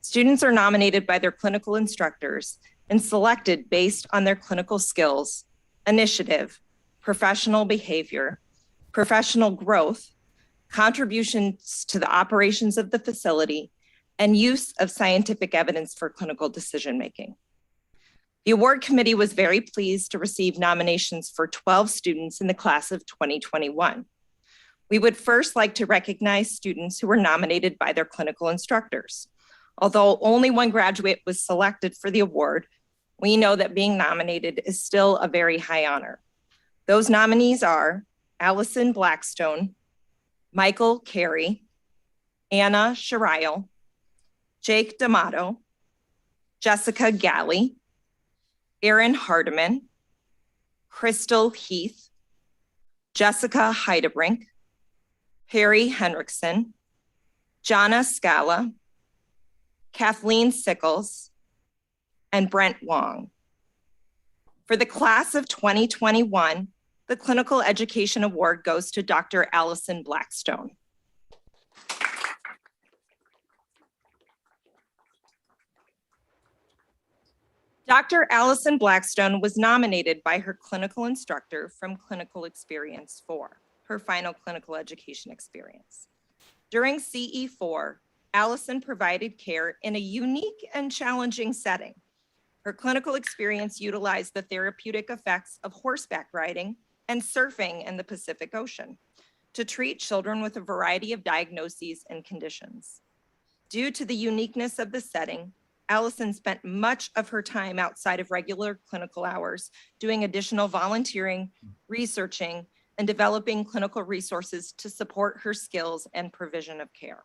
Students are nominated by their clinical instructors and selected based on their clinical skills, initiative, professional behavior, professional growth, contributions to the operations of the facility, and use of scientific evidence for clinical decision-making. The award committee was very pleased to receive nominations for 12 students in the class of 2021. We would first like to recognize students who were nominated by their clinical instructors. Although only one graduate was selected for the award, we know that being nominated is still a very high honor. Those nominees are Allison Blackstone, Michael Carey, Anna Shariel, Jake D'Amato, Jessica Galley, Erin Hardiman, Crystal Heath, Jessica Heidebrink, Harry Henriksen, Jonna Scala, Kathleen Sickles, and Brent Wong. For the class of 2021, the Clinical Education Award goes to Dr. Allison Blackstone. Dr. Allison Blackstone was nominated by her clinical instructor from Clinical Experience 4, her final clinical education experience. During CE4, Allison provided care in a unique and challenging setting. Her clinical experience utilized the therapeutic effects of horseback riding and surfing in the Pacific Ocean to treat children with a variety of diagnoses and conditions. Due to the uniqueness of the setting, Allison spent much of her time outside of regular clinical hours doing additional volunteering, researching, and developing clinical resources to support her skills and provision of care.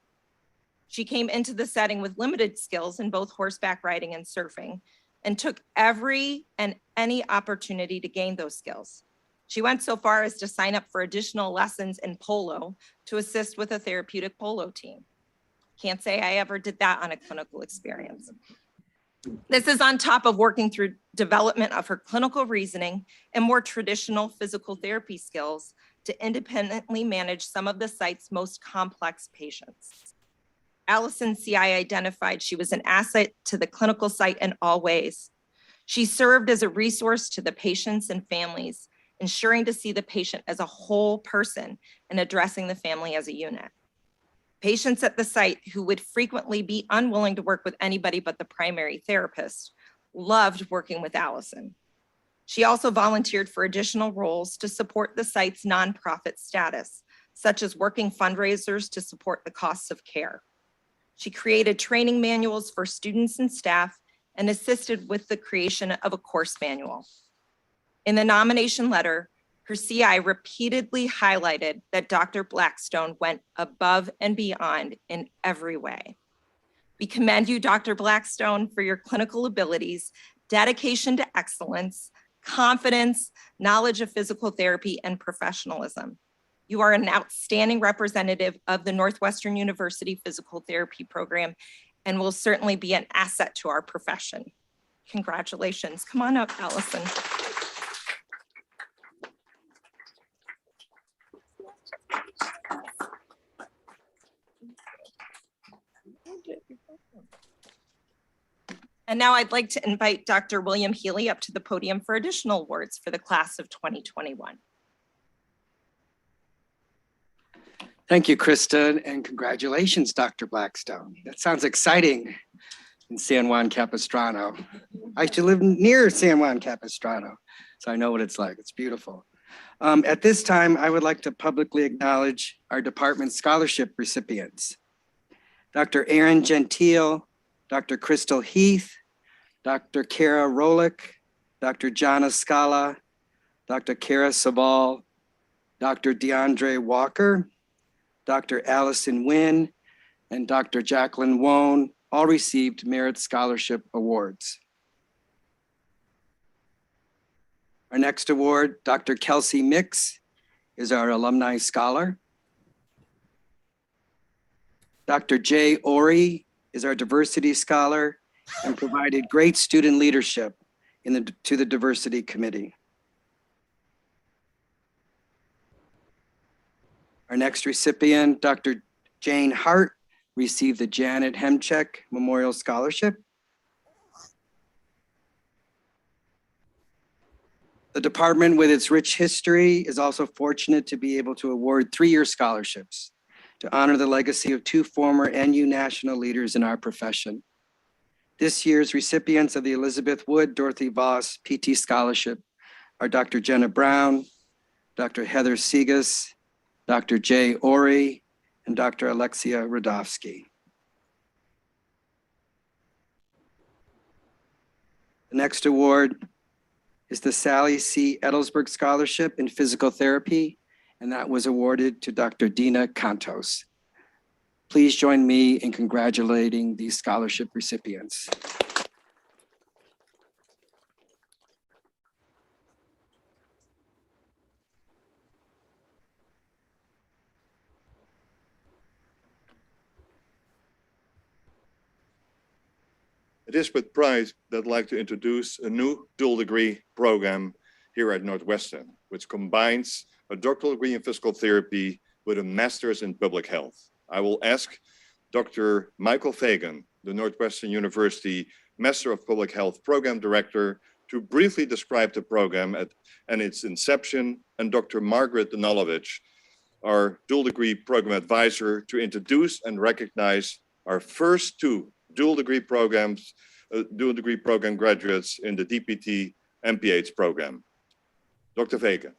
She came into the setting with limited skills in both horseback riding and surfing and took every and any opportunity to gain those skills. She went so far as to sign up for additional lessons in polo to assist with a therapeutic polo team. Can't say I ever did that on a clinical experience. This is on top of working through development of her clinical reasoning and more traditional physical therapy skills to independently manage some of the site's most complex patients. Allison CI identified she was an asset to the clinical site in all ways. She served as a resource to the patients and families, ensuring to see the patient as a whole person and addressing the family as a unit. Patients at the site who would frequently be unwilling to work with anybody but the primary therapist loved working with Allison. She also volunteered for additional roles to support the site's nonprofit status, such as working fundraisers to support the costs of care. She created training manuals for students and staff and assisted with the creation of a course manual. In the nomination letter, her CI repeatedly highlighted that Dr. Blackstone went above and beyond in every way. We commend you, Dr. Blackstone, for your clinical abilities, dedication to excellence, confidence, knowledge of physical therapy, and professionalism. You are an outstanding representative of the Northwestern University Physical Therapy Program and will certainly be an asset to our profession. Congratulations. Come on up, Allison. And now I'd like to invite Dr. William Healy up to the podium for additional awards for the class of 2021. Thank you, Krista, and congratulations, Dr. Blackstone. That sounds exciting in San Juan Capistrano. I used to live near San Juan Capistrano, so I know what it's like. It's beautiful. At this time, I would like to publicly acknowledge our department scholarship recipients. Dr. Aaron Gentile, Dr. Crystal Heath, Dr. Kara Rolick, Dr. Jonna Scala, Dr. Kara Sabal, Dr. DeAndre Walker, Dr. Allison Wynn, and Dr. Jacqueline Wone all received Merit Scholarship Awards. Our next award, Dr. Kelsey Mix, is our Alumni Scholar. Dr. Jay Ori is our Diversity Scholar and provided great student leadership to the Diversity Committee. Our next recipient, Dr. Jane Hart, received the Janet Hemchek Memorial Scholarship. The department, with its rich history, is also fortunate to be able to award 3-year scholarships to honor the legacy of 2 former NU national leaders in our profession. This year's recipients of the Elizabeth Wood Dorothy Voss PT Scholarship are Dr. Jenna Brown, Dr. Heather Segas, Dr. Jay Ori, and Dr. Alexia Radovsky. The next award is the Sally C. Edelsberg Scholarship in Physical Therapy, and that was awarded to Dr. Dina Cantos. Please join me in congratulating these scholarship recipients. It is with pride that I'd like to introduce a new dual degree program here at Northwestern, which combines a doctoral degree in physical therapy with a master's in public health. I will ask Dr. Michael Fagan, the Northwestern University Master of Public Health Program Director, to briefly describe the program and its inception, and Dr. Margaret Danolovich, our dual degree program advisor, to introduce and recognize our first two dual degree program graduates in the DPT MPH program. Dr. Fagan.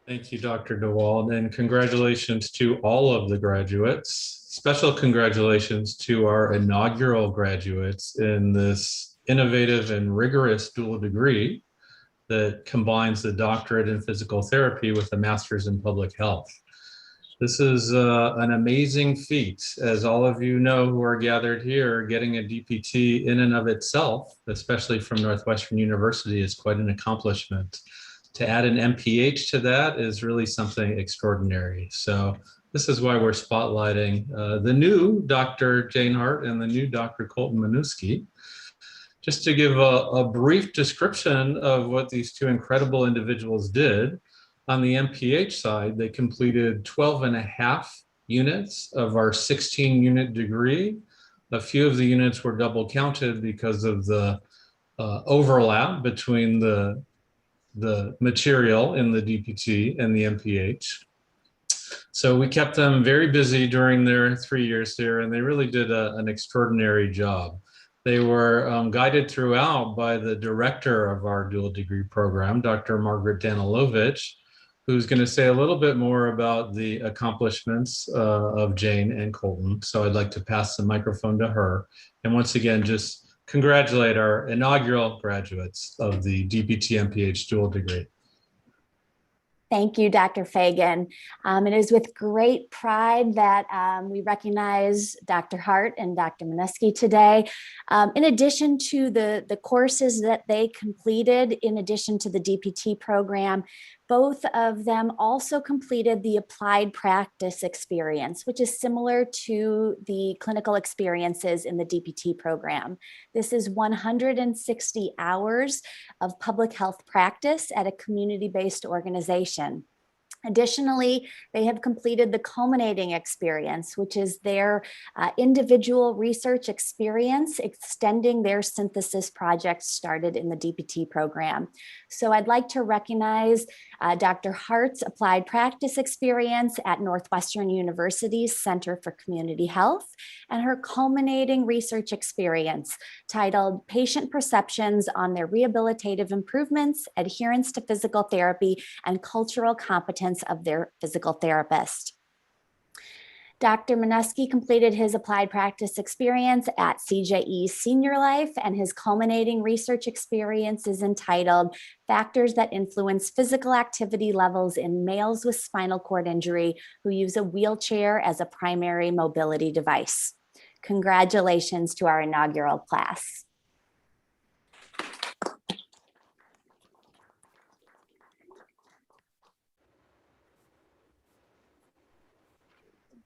Thank you, Dr. DeWald, and congratulations to all of the graduates. Special congratulations to our inaugural graduates in this innovative and rigorous dual degree that combines the doctorate in physical therapy with a master's in public health. This is an amazing feat. As all of you know who are gathered here, getting a DPT in and of itself, especially from Northwestern University, is quite an accomplishment. To add an MPH to that is really something extraordinary. So this is why we're spotlighting the new Dr. Jane Hart and the new Dr. Colton Minuski. Just to give a brief description of what these two incredible individuals did. On the MPH side, they completed 12.5 units of our 16-unit degree. A few of the units were double counted because of the overlap between the material in the DPT and the MPH. So we kept them very busy during their 3 years here, and they really did an extraordinary job. They were guided throughout by the director of our dual degree program, Dr. Margaret Danolovich, who's going to say a little bit more about the accomplishments of Jane and Colton. So I'd like to pass the microphone to her. And once again, just congratulate our inaugural graduates of the DPT MPH dual degree. Thank you, Dr. Fagan. It is with great pride that we recognize Dr. Hart and Dr. Minuski today. In addition to the courses that they completed, in addition to the DPT program, both of them also completed the applied practice experience, which is similar to the clinical experiences in the DPT program. This is 160 hours of public health practice at a community-based organization. Additionally, they have completed the culminating experience, which is their individual research experience extending their synthesis project started in the DPT program. So I'd like to recognize Dr. Hart's applied practice experience at Northwestern University's Center for Community Health and her culminating research experience titled Patient Perceptions on Their Rehabilitative Improvements, Adherence to Physical Therapy, and Cultural Competence of their physical therapist. Dr. Minuski completed his applied practice experience at CJE Senior Life, and his culminating research experience is entitled Factors That Influence Physical Activity Levels in Males with Spinal Cord Injury Who Use a Wheelchair as a Primary Mobility Device. Congratulations to our inaugural class.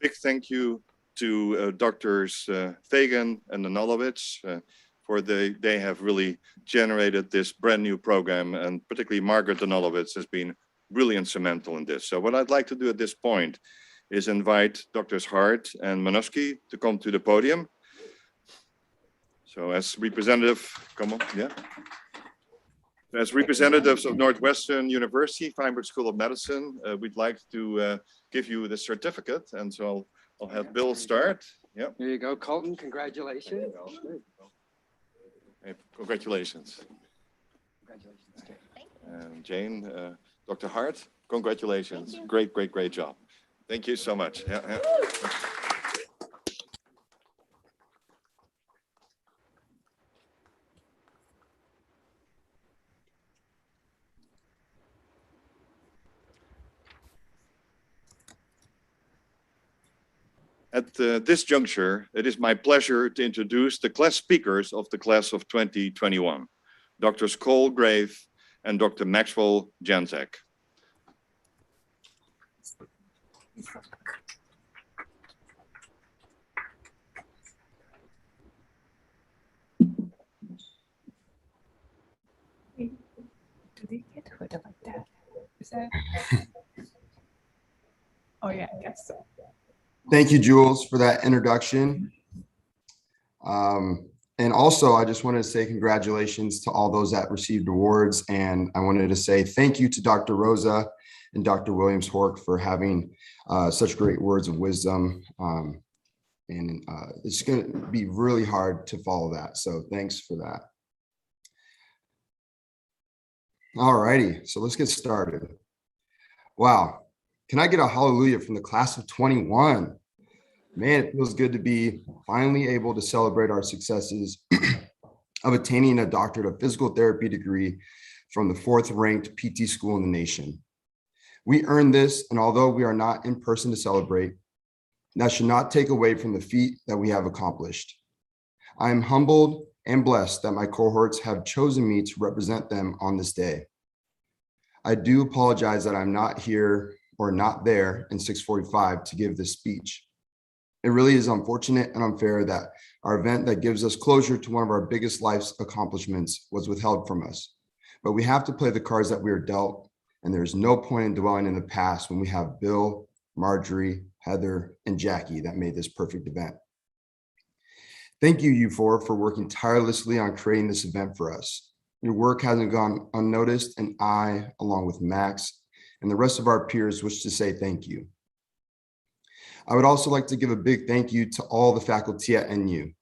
Big thank you to Drs. Fagan and Danolovich for they have really generated this brand new program, and particularly Margaret Danolovich has been really instrumental in this. So what I'd like to do at this point is invite Drs. Hart and Minuski to come to the podium. So as representative, come on, yeah. As representatives of Northwestern University, Feinberg School of Medicine, we'd like to give you the certificate. And so I'll have Bill start. Yep. There you go, Colton, congratulations. Hey, congratulations. And Jane, Dr. Hart, congratulations. Great, great, great job. Thank you so much. Yeah, yeah. At this juncture, it is my pleasure to introduce the class speakers of the class of 2021, Drs. Cole Grave and Dr. Maxwell Janczak. Do they get hooded like that? Is that? Oh yeah, I guess so. Thank you, Jules, for that introduction. And also, I just wanted to say congratulations to all those that received awards. And I wanted to say thank you to Dr. Rosa and Dr. Williams-Hork for having such great words of wisdom. It's going to be really hard to follow that. So thanks for that. All righty, so let's get started. Wow, can I get a hallelujah from the class of 21? Man, it feels good to be finally able to celebrate our successes of attaining a doctorate of physical therapy degree from the 4th ranked PT school in the nation. We earned this, and although we are not in person to celebrate, that should not take away from the feat that we have accomplished. I am humbled and blessed that my cohorts have chosen me to represent them on this day. I do apologize that I'm not here or not there in 6:45 to give this speech. It really is unfortunate and unfair that our event that gives us closure to one of our biggest life's accomplishments was withheld from us. But we have to play the cards that we are dealt, and there's no point in dwelling in the past when we have Bill, Marjorie, Heather, and Jackie that made this perfect event. Thank you, you four, for working tirelessly on creating this event for us. Your work hasn't gone unnoticed, and I, along with Max and the rest of our peers, wish to say thank you. I would also like to give a big thank you to all the faculty at NU.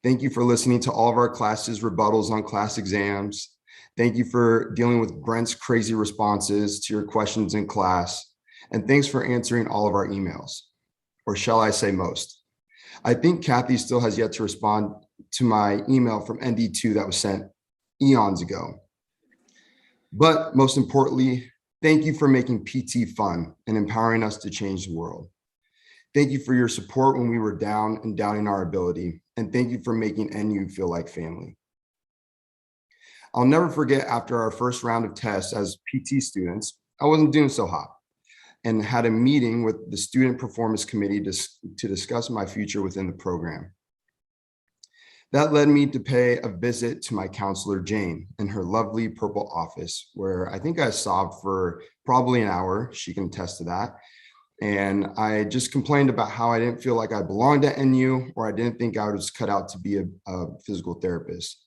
Thank you for listening to all of our classes' rebuttals on class exams. Thank you for dealing with Brent's crazy responses to your questions in class. And thanks for answering all of our emails, or shall I say most. I think Kathy still has yet to respond to my email from ND2 that was sent eons ago. But most importantly, thank you for making PT fun and empowering us to change the world. Thank you for your support when we were down and doubting our ability. And thank you for making NU feel like family. I'll never forget after our first round of tests as PT students, I wasn't doing so hot and had a meeting with the student performance committee to discuss my future within the program. That led me to pay a visit to my counselor, Jane, in her lovely purple office, where I think I sobbed for probably an hour. She can attest to that. And I just complained about how I didn't feel like I belonged at NU, or I didn't think I was cut out to be a physical therapist.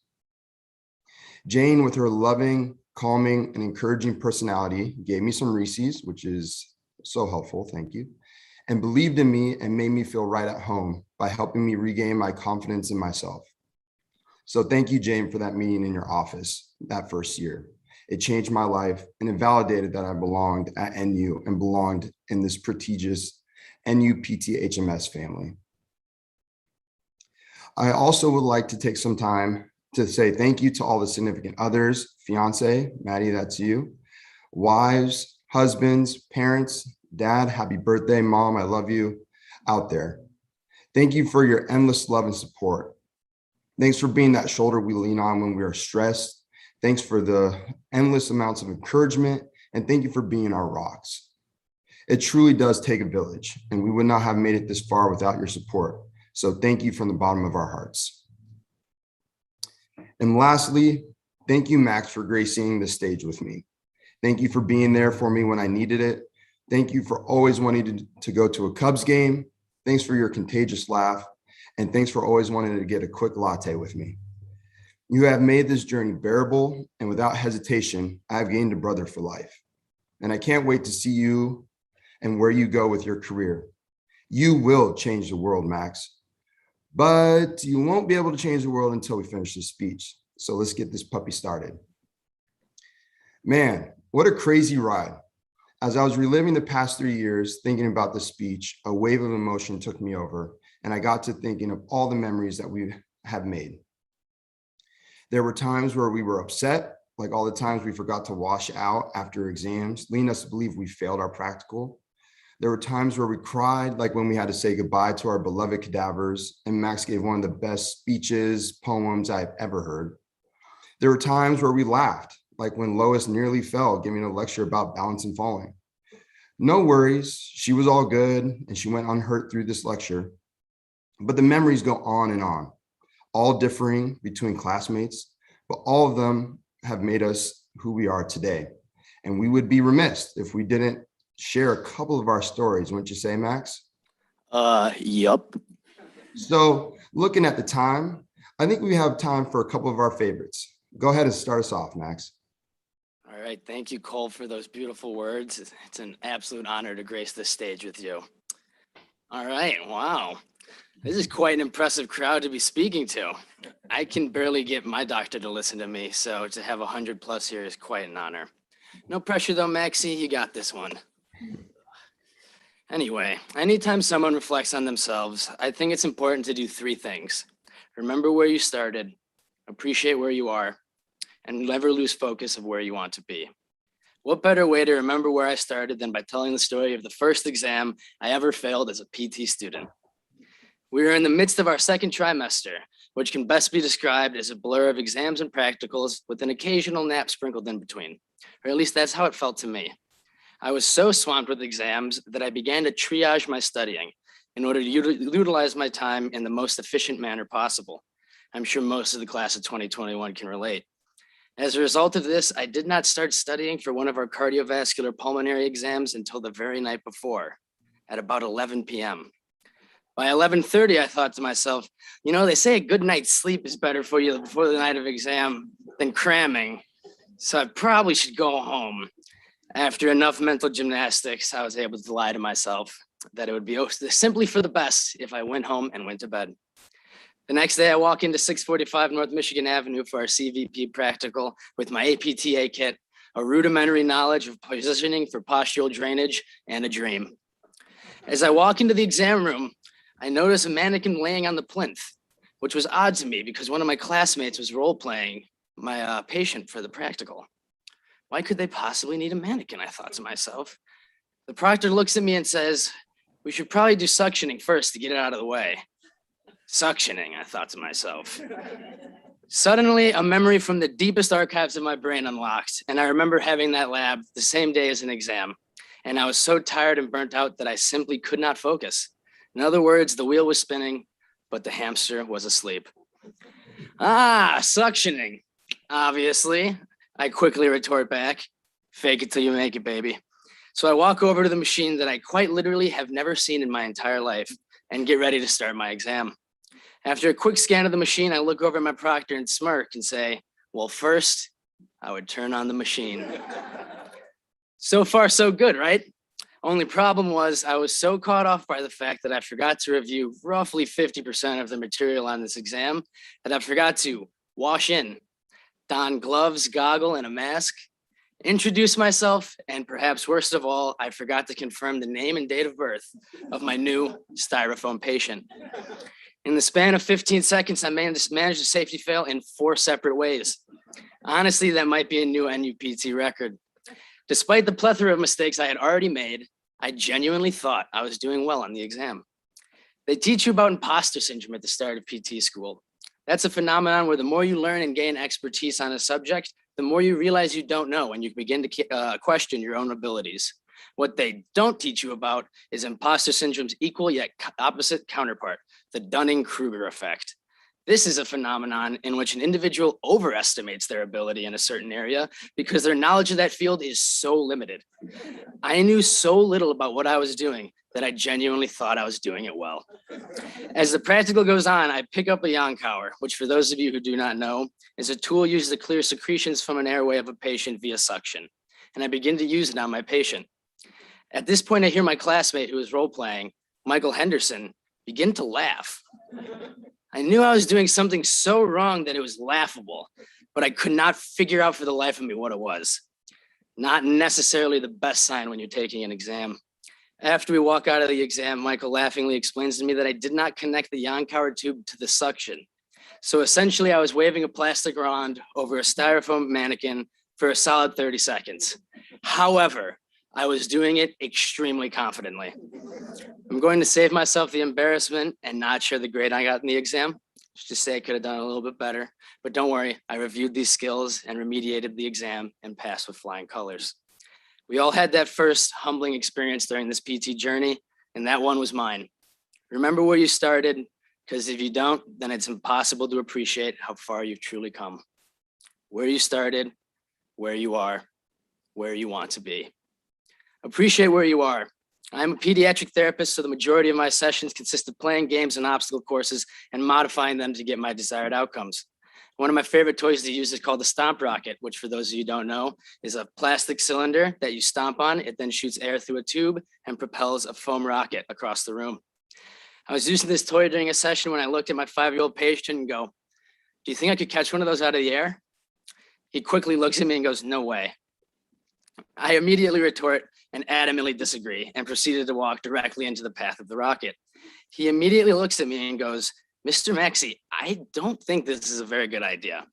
Jane, with her loving, calming, and encouraging personality, gave me some Reese's, which is so helpful, thank you, and believed in me and made me feel right at home by helping me regain my confidence in myself. So thank you, Jane, for that meeting in your office that first year. It changed my life, and it validated that I belonged at NU and belonged in this prestigious NU PTHMS family. I also would like to take some time to say thank you to all the significant others, fiance, Maddie, that's you, wives, husbands, parents, dad, happy birthday, mom, I love you, out there. Thank you for your endless love and support. Thanks for being that shoulder we lean on when we are stressed. Thanks for the endless amounts of encouragement, and thank you for being our rocks. It truly does take a village, and we would not have made it this far without your support. So thank you from the bottom of our hearts. And lastly, thank you, Max, for gracing the stage with me. Thank you for being there for me when I needed it. Thank you for always wanting to go to a Cubs game. Thanks for your contagious laugh. And thanks for always wanting to get a quick latte with me. You have made this journey bearable, and without hesitation, I have gained a brother for life. And I can't wait to see you and where you go with your career. You will change the world, Max. But you won't be able to change the world until we finish this speech. So let's get this puppy started. Man, what a crazy ride. As I was reliving the past 3 years, thinking about this speech, a wave of emotion took me over, and I got to thinking of all the memories that we have made. There were times where we were upset, like all the times we forgot to wash out after exams, leading us to believe we failed our practical. There were times where we cried, like when we had to say goodbye to our beloved cadavers, and Max gave one of the best speeches, poems I've ever heard. There were times where we laughed, like when Lois nearly fell giving a lecture about balance and falling. No worries, she was all good and she went unhurt through this lecture. But the memories go on, all differing between classmates, but all of them have made us who we are today. And we would be remiss if we didn't share a couple of our stories, wouldn't you say, Max? Yup. So looking at the time, I think we have time for a couple of our favorites. Go ahead and start us off, Max. All right. Thank you, Cole, for those beautiful words. It's an absolute honor to grace this stage with you. All right. Wow. This is quite an impressive crowd to be speaking to. I can barely get my doctor to listen to me, so to have 100+ here is quite an honor. No pressure though, Maxie, you got this one. Anyway, anytime someone reflects on themselves, I think it's important to do 3 things. Remember where you started, appreciate where you are, and never lose focus of where you want to be. What better way to remember where I started than by telling the story of the first exam I ever failed as a PT student. We were in the midst of our second trimester, which can best be described as a blur of exams and practicals with an occasional nap sprinkled in between, or at least that's how it felt to me. I was so swamped with exams that I began to triage my studying in order to utilize my time in the most efficient manner possible. I'm sure most of the class of 2021 can relate. As a result of this, I did not start studying for one of our cardiovascular pulmonary exams until the very night before, at about 11 p.m. By 11:30, I thought to myself, you know, they say a good night's sleep is better for you before the night of exam than cramming, so I probably should go home. After enough mental gymnastics, I was able to lie to myself that it would be simply for the best if I went home and went to bed. The next day, I walk into 645 North Michigan Avenue for our CVP practical with my APTA kit, a rudimentary knowledge of positioning for postural drainage, and a dream. As I walk into the exam room, I notice a mannequin laying on the plinth, which was odd to me because one of my classmates was role-playing my patient for the practical. Why could they possibly need a mannequin, I thought to myself. The proctor looks at me and says, we should probably do suctioning first to get it out of the way. Suctioning, I thought to myself. Suddenly, a memory from the deepest archives of my brain unlocked, and I remember having that lab the same day as an exam, and I was so tired and burnt out that I simply could not focus. In other words, the wheel was spinning, but the hamster was asleep. Suctioning, obviously, I quickly retort back. Fake it till you make it, baby. So I walk over to the machine that I quite literally have never seen in my entire life and get ready to start my exam. After a quick scan of the machine, I look over at my proctor and smirk and say, well, first, I would turn on the machine. So far, so good, right? Only problem was I was so caught off by the fact that I forgot to review roughly 50% of the material on this exam that I forgot to wash in, don gloves, goggle, and a mask, introduce myself, and perhaps worst of all, I forgot to confirm the name and date of birth of my new styrofoam patient. In the span of 15 seconds, I managed a safety fail in 4 separate ways. Honestly, that might be a new NUPT record. Despite the plethora of mistakes I had already made, I genuinely thought I was doing well on the exam. They teach you about imposter syndrome at the start of PT school. That's a phenomenon where the more you learn and gain expertise on a subject, the more you realize you don't know and you begin to question your own abilities. What they don't teach you about is imposter syndrome's equal yet opposite counterpart, the Dunning-Kruger effect. This is a phenomenon in which an individual overestimates their ability in a certain area because their knowledge of that field is so limited. I knew so little about what I was doing that I genuinely thought I was doing it well. As the practical goes on, I pick up a Yonkauer, which for those of you who do not know, is a tool used to clear secretions from an airway of a patient via suction. And I begin to use it on my patient. At this point, I hear my classmate who was role-playing, Michael Henderson, begin to laugh. I knew I was doing something so wrong that it was laughable, but I could not figure out for the life of me what it was. Not necessarily the best sign when you're taking an exam. After we walk out of the exam, Michael laughingly explains to me that I did not connect the Yonkauer tube to the suction. So essentially, I was waving a plastic wand over a styrofoam mannequin for a solid 30 seconds. However, I was doing it extremely confidently. I'm going to save myself the embarrassment and not share the grade I got in the exam. Just say I could have done a little bit better, but don't worry, I reviewed these skills and remediated the exam and passed with flying colors. We all had that first humbling experience during this PT journey, and that one was mine. Remember where you started, because if you don't, then it's impossible to appreciate how far you've truly come. Where you started, where you are, where you want to be. Appreciate where you are. I'm a pediatric therapist, so the majority of my sessions consist of playing games and obstacle courses and modifying them to get my desired outcomes. One of my favorite toys to use is called the Stomp Rocket, which for those of you who don't know, is a plastic cylinder that you stomp on. It then shoots air through a tube and propels a foam rocket across the room. I was using this toy during a session when I looked at my 5-year-old patient and go, "Do you think I could catch one of those out of the air?" He quickly looks at me and goes, "No way." I immediately retort and adamantly disagree and proceeded to walk directly into the path of the rocket. He immediately looks at me and goes, "Mr. Maxey, I don't think this is a very good idea."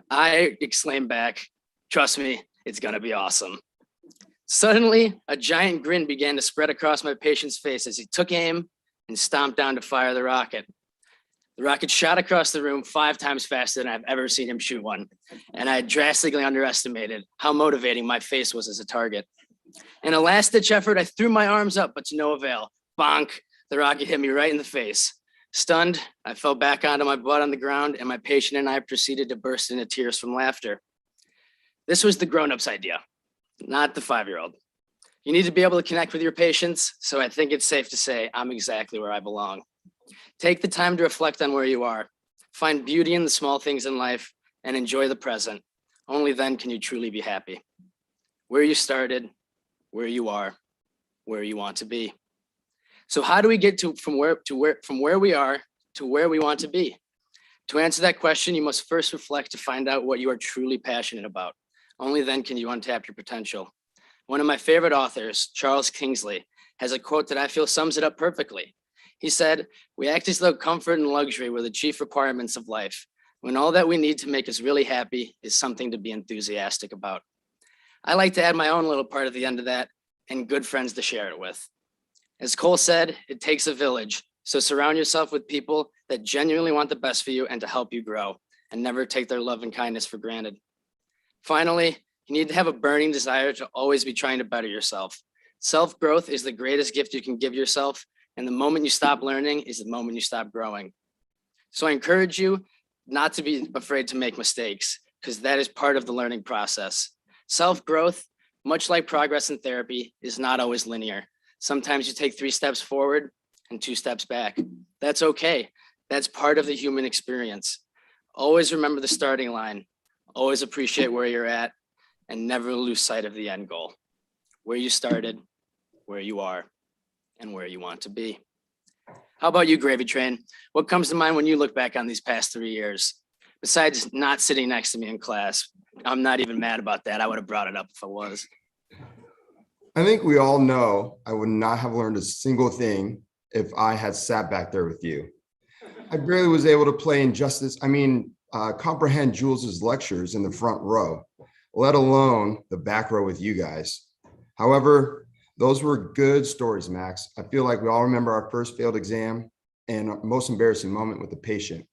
I exclaim back, "Trust me, it's gonna be awesome." Suddenly, a giant grin began to spread across my patient's face as he took aim and stomped down to fire the rocket. The rocket shot across the room 5 times faster than I've ever seen him shoot one, and I drastically underestimated how motivating my face was as a target. In a last-ditch effort, I threw my arms up, but to no avail. Bonk, the rocket hit me right in the face. Stunned, I fell back onto my butt on the ground, and my patient and I proceeded to burst into tears from laughter. This was the grown-up's idea, not the 5-year-old. You need to be able to connect with your patients, so I think it's safe to say I'm exactly where I belong. Take the time to reflect on where you are. Find beauty in the small things in life and enjoy the present. Only then can you truly be happy. Where you started, where you are, where you want to be. So how do we get from where we are to where we want to be? To answer that question, you must first reflect to find out what you are truly passionate about. Only then can you untap your potential. One of my favorite authors, Charles Kingsley, has a quote that I feel sums it up perfectly. He said, "We act as though comfort and luxury were the chief requirements of life, when all that we need to make us really happy is something to be enthusiastic about." I like to add my own little part at the end of that, and good friends to share it with. As Cole said, it takes a village, so surround yourself with people that genuinely want the best for you and to help you grow, and never take their love and kindness for granted. Finally, you need to have a burning desire to always be trying to better yourself. Self-growth is the greatest gift you can give yourself, and the moment you stop learning is the moment you stop growing. So I encourage you not to be afraid to make mistakes, because that is part of the learning process. Self-growth, much like progress in therapy, is not always linear. Sometimes you take 3 steps forward and 2 steps back. That's okay. That's part of the human experience. Always remember the starting line. Always appreciate where you're at, and never lose sight of the end goal. Where you started, where you are, and where you want to be. How about you, Gravy Train? What comes to mind when you look back on these past 3 years? Besides not sitting next to me in class, I'm not even mad about that. I would have brought it up if I was. I think we all know I would not have learned a single thing if I had sat back there with you. I barely was able to comprehend Jules's lectures in the front row, let alone the back row with you guys. However, those were good stories, Max. I feel like we all remember our first failed exam and our most embarrassing moment with the patient.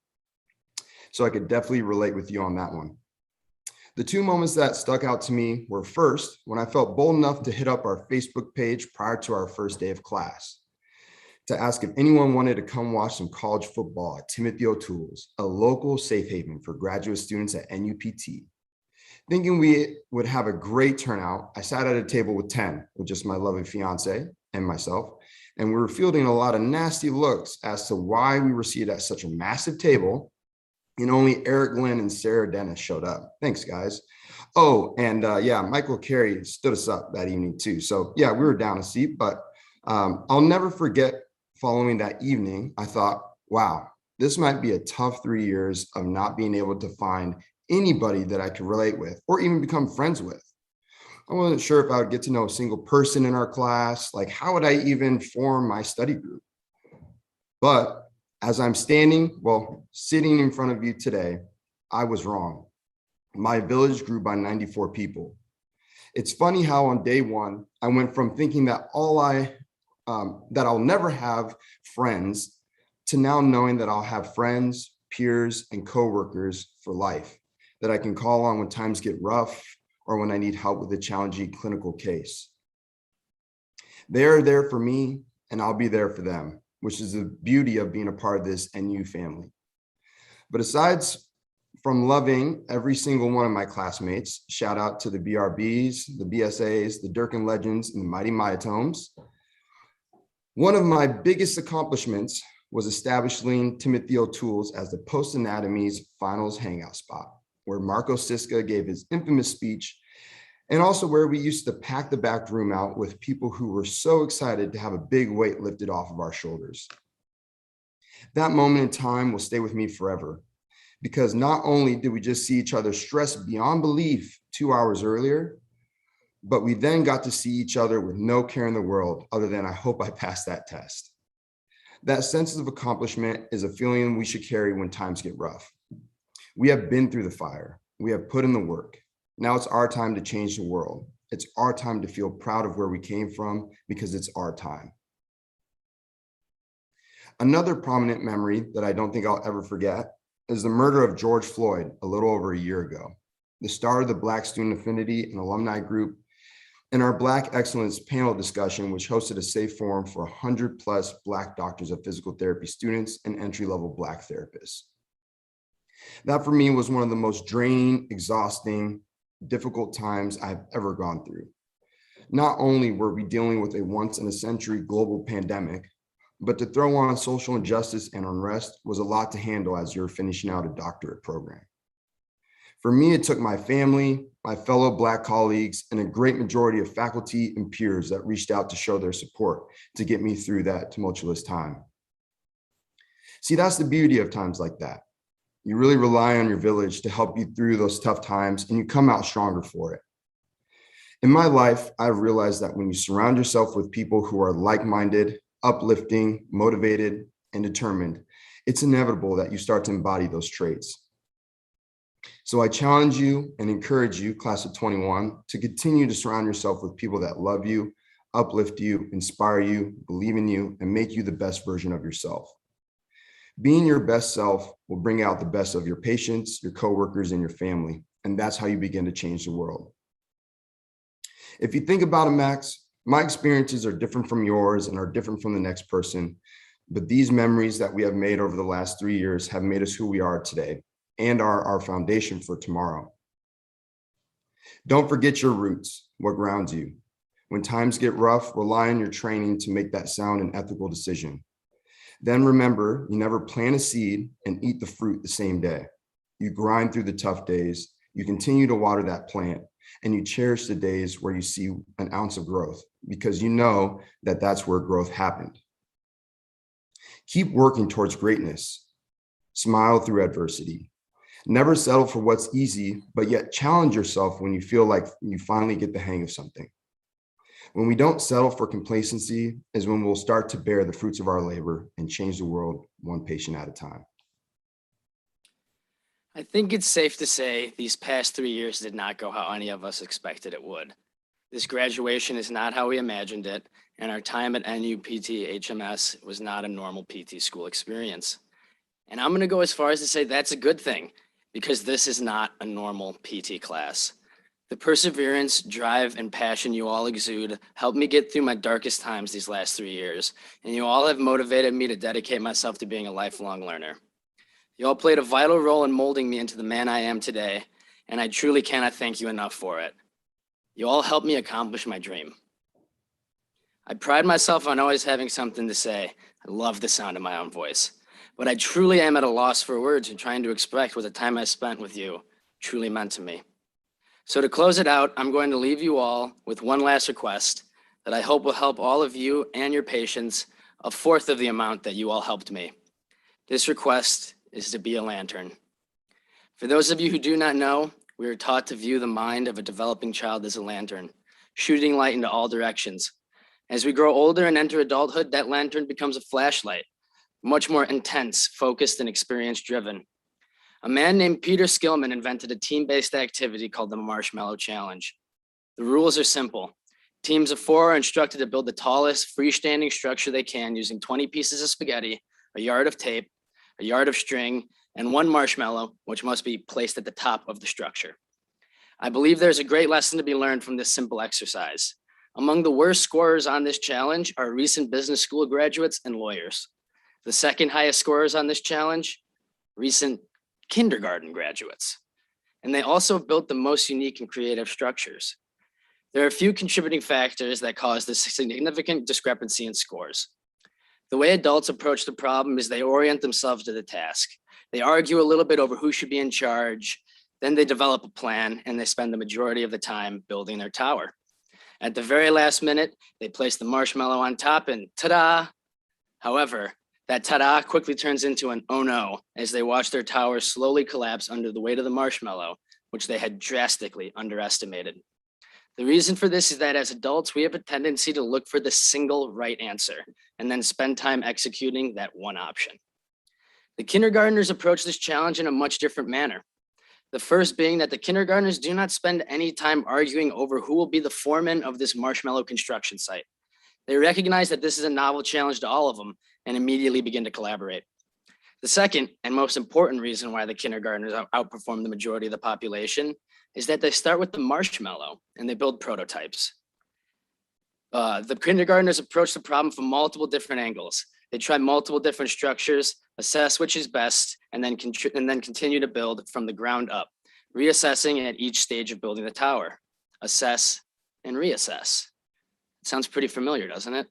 So I could definitely relate with you on that one. The 2 moments that stuck out to me were first, when I felt bold enough to hit up our Facebook page prior to our first day of class to ask if anyone wanted to come watch some college football at Timothy O'Toole's, a local safe haven for graduate students at NUPT. Thinking we would have a great turnout, I sat at a table with 10, with just my lovely fiance and myself, and we were fielding a lot of nasty looks as to why we were seated at such a massive table, and only Eric Glenn and Sarah Dennis showed up. Thanks, guys. Oh, and Michael Carey stood us up that evening too. So yeah, we were down a seat, but I'll never forget following that evening, I thought, wow, this might be a tough 3 years of not being able to find anybody that I could relate with or even become friends with. I wasn't sure if I would get to know a single person in our class. Like, how would I even form my study group? But as I'm sitting in front of you today, I was wrong. My village grew by 94 people. It's funny how on day one, I went from thinking that that I'll never have friends to now knowing that I'll have friends, peers, and coworkers for life that I can call on when times get rough or when I need help with a challenging clinical case. They're there for me and I'll be there for them, which is the beauty of being a part of this NU family. But aside from loving every single one of my classmates, shout out to the BRBs, the BSAs, the Durkin Legends, and the Mighty Myotomes. One of my biggest accomplishments was establishing Timothy O'Toole's as the Post Anatomy's finals hangout spot, where Marco Siska gave his infamous speech, and also where we used to pack the back room out with people who were so excited to have a big weight lifted off of our shoulders. That moment in time will stay with me forever, because not only did we just see each other stressed beyond belief 2 hours earlier, but we then got to see each other with no care in the world other than I hope I passed that test. That sense of accomplishment is a feeling we should carry when times get rough. We have been through the fire. We have put in the work. Now it's our time to change the world. It's our time to feel proud of where we came from because it's our time. Another prominent memory that I don't think I'll ever forget is the murder of George Floyd a little over a year ago. The start of the Black Student Affinity and Alumni Group and our Black Excellence panel discussion, which hosted a safe forum for 100+ Black doctors of physical therapy students and entry-level Black therapists. That for me was one of the most draining, exhausting, difficult times I've ever gone through. Not only were we dealing with a once-in-a-century global pandemic, but to throw on social injustice and unrest was a lot to handle as you're finishing out a doctorate program. For me, it took my family, my fellow Black colleagues, and a great majority of faculty and peers that reached out to show their support to get me through that tumultuous time. See, that's the beauty of times like that. You really rely on your village to help you through those tough times, and you come out stronger for it. In my life, I've realized that when you surround yourself with people who are like-minded, uplifting, motivated, and determined, it's inevitable that you start to embody those traits. So I challenge you and encourage you, class of 21, to continue to surround yourself with people that love you, uplift you, inspire you, believe in you, and make you the best version of yourself. Being your best self will bring out the best of your patients, your coworkers, and your family, and that's how you begin to change the world. If you think about it, Max, my experiences are different from yours and are different from the next person, but these memories that we have made over the last 3 years have made us who we are today and are our foundation for tomorrow. Don't forget your roots, what grounds you. When times get rough, rely on your training to make that sound and ethical decision. Then remember, you never plant a seed and eat the fruit the same day. You grind through the tough days, you continue to water that plant, and you cherish the days where you see an ounce of growth because you know that that's where growth happened. Keep working towards greatness. Smile through adversity. Never settle for what's easy, but yet challenge yourself when you feel like you finally get the hang of something. When we don't settle for complacency is when we'll start to bear the fruits of our labor and change the world one patient at a time. I think it's safe to say these past 3 years did not go how any of us expected it would. This graduation is not how we imagined it, and our time at NU PTHMS was not a normal PT school experience. And I'm gonna go as far as to say that's a good thing, because this is not a normal PT class. The perseverance, drive, and passion you all exude helped me get through my darkest times these last 3 years, and you all have motivated me to dedicate myself to being a lifelong learner. You all played a vital role in molding me into the man I am today, and I truly cannot thank you enough for it. You all helped me accomplish my dream. I pride myself on always having something to say. I love the sound of my own voice, but I truly am at a loss for words in trying to express what the time I spent with you truly meant to me. So to close it out, I'm going to leave you all with one last request that I hope will help all of you and your patients a fourth of the amount that you all helped me. This request is to be a lantern. For those of you who do not know, we are taught to view the mind of a developing child as a lantern, shooting light into all directions. As we grow older and enter adulthood, that lantern becomes a flashlight, much more intense, focused, and experience-driven. A man named Peter Skillman invented a team-based activity called the Marshmallow Challenge. The rules are simple. Teams of 4 are instructed to build the tallest freestanding structure they can using 20 pieces of spaghetti, a yard of tape, a yard of string, and 1 marshmallow, which must be placed at the top of the structure. I believe there's a great lesson to be learned from this simple exercise. Among the worst scorers on this challenge are recent business school graduates and lawyers. The second highest scorers on this challenge, recent kindergarten graduates. And they also built the most unique and creative structures. There are a few contributing factors that cause this significant discrepancy in scores. The way adults approach the problem is they orient themselves to the task. They argue a little bit over who should be in charge, then they develop a plan and they spend the majority of the time building their tower. At the very last minute, they place the marshmallow on top and ta-da! However, that ta-da quickly turns into an oh no, as they watch their tower slowly collapse under the weight of the marshmallow, which they had drastically underestimated. The reason for this is that as adults, we have a tendency to look for the single right answer and then spend time executing that one option. The kindergartners approach this challenge in a much different manner. The first being that the kindergartners do not spend any time arguing over who will be the foreman of this marshmallow construction site. They recognize that this is a novel challenge to all of them and immediately begin to collaborate. The second and most important reason why the kindergartners outperform the majority of the population is that they start with the marshmallow and they build prototypes. The kindergartners approach the problem from multiple different angles. They try multiple different structures, assess which is best, and then continue to build from the ground up, reassessing at each stage of building the tower. Assess and reassess. It sounds pretty familiar, doesn't it?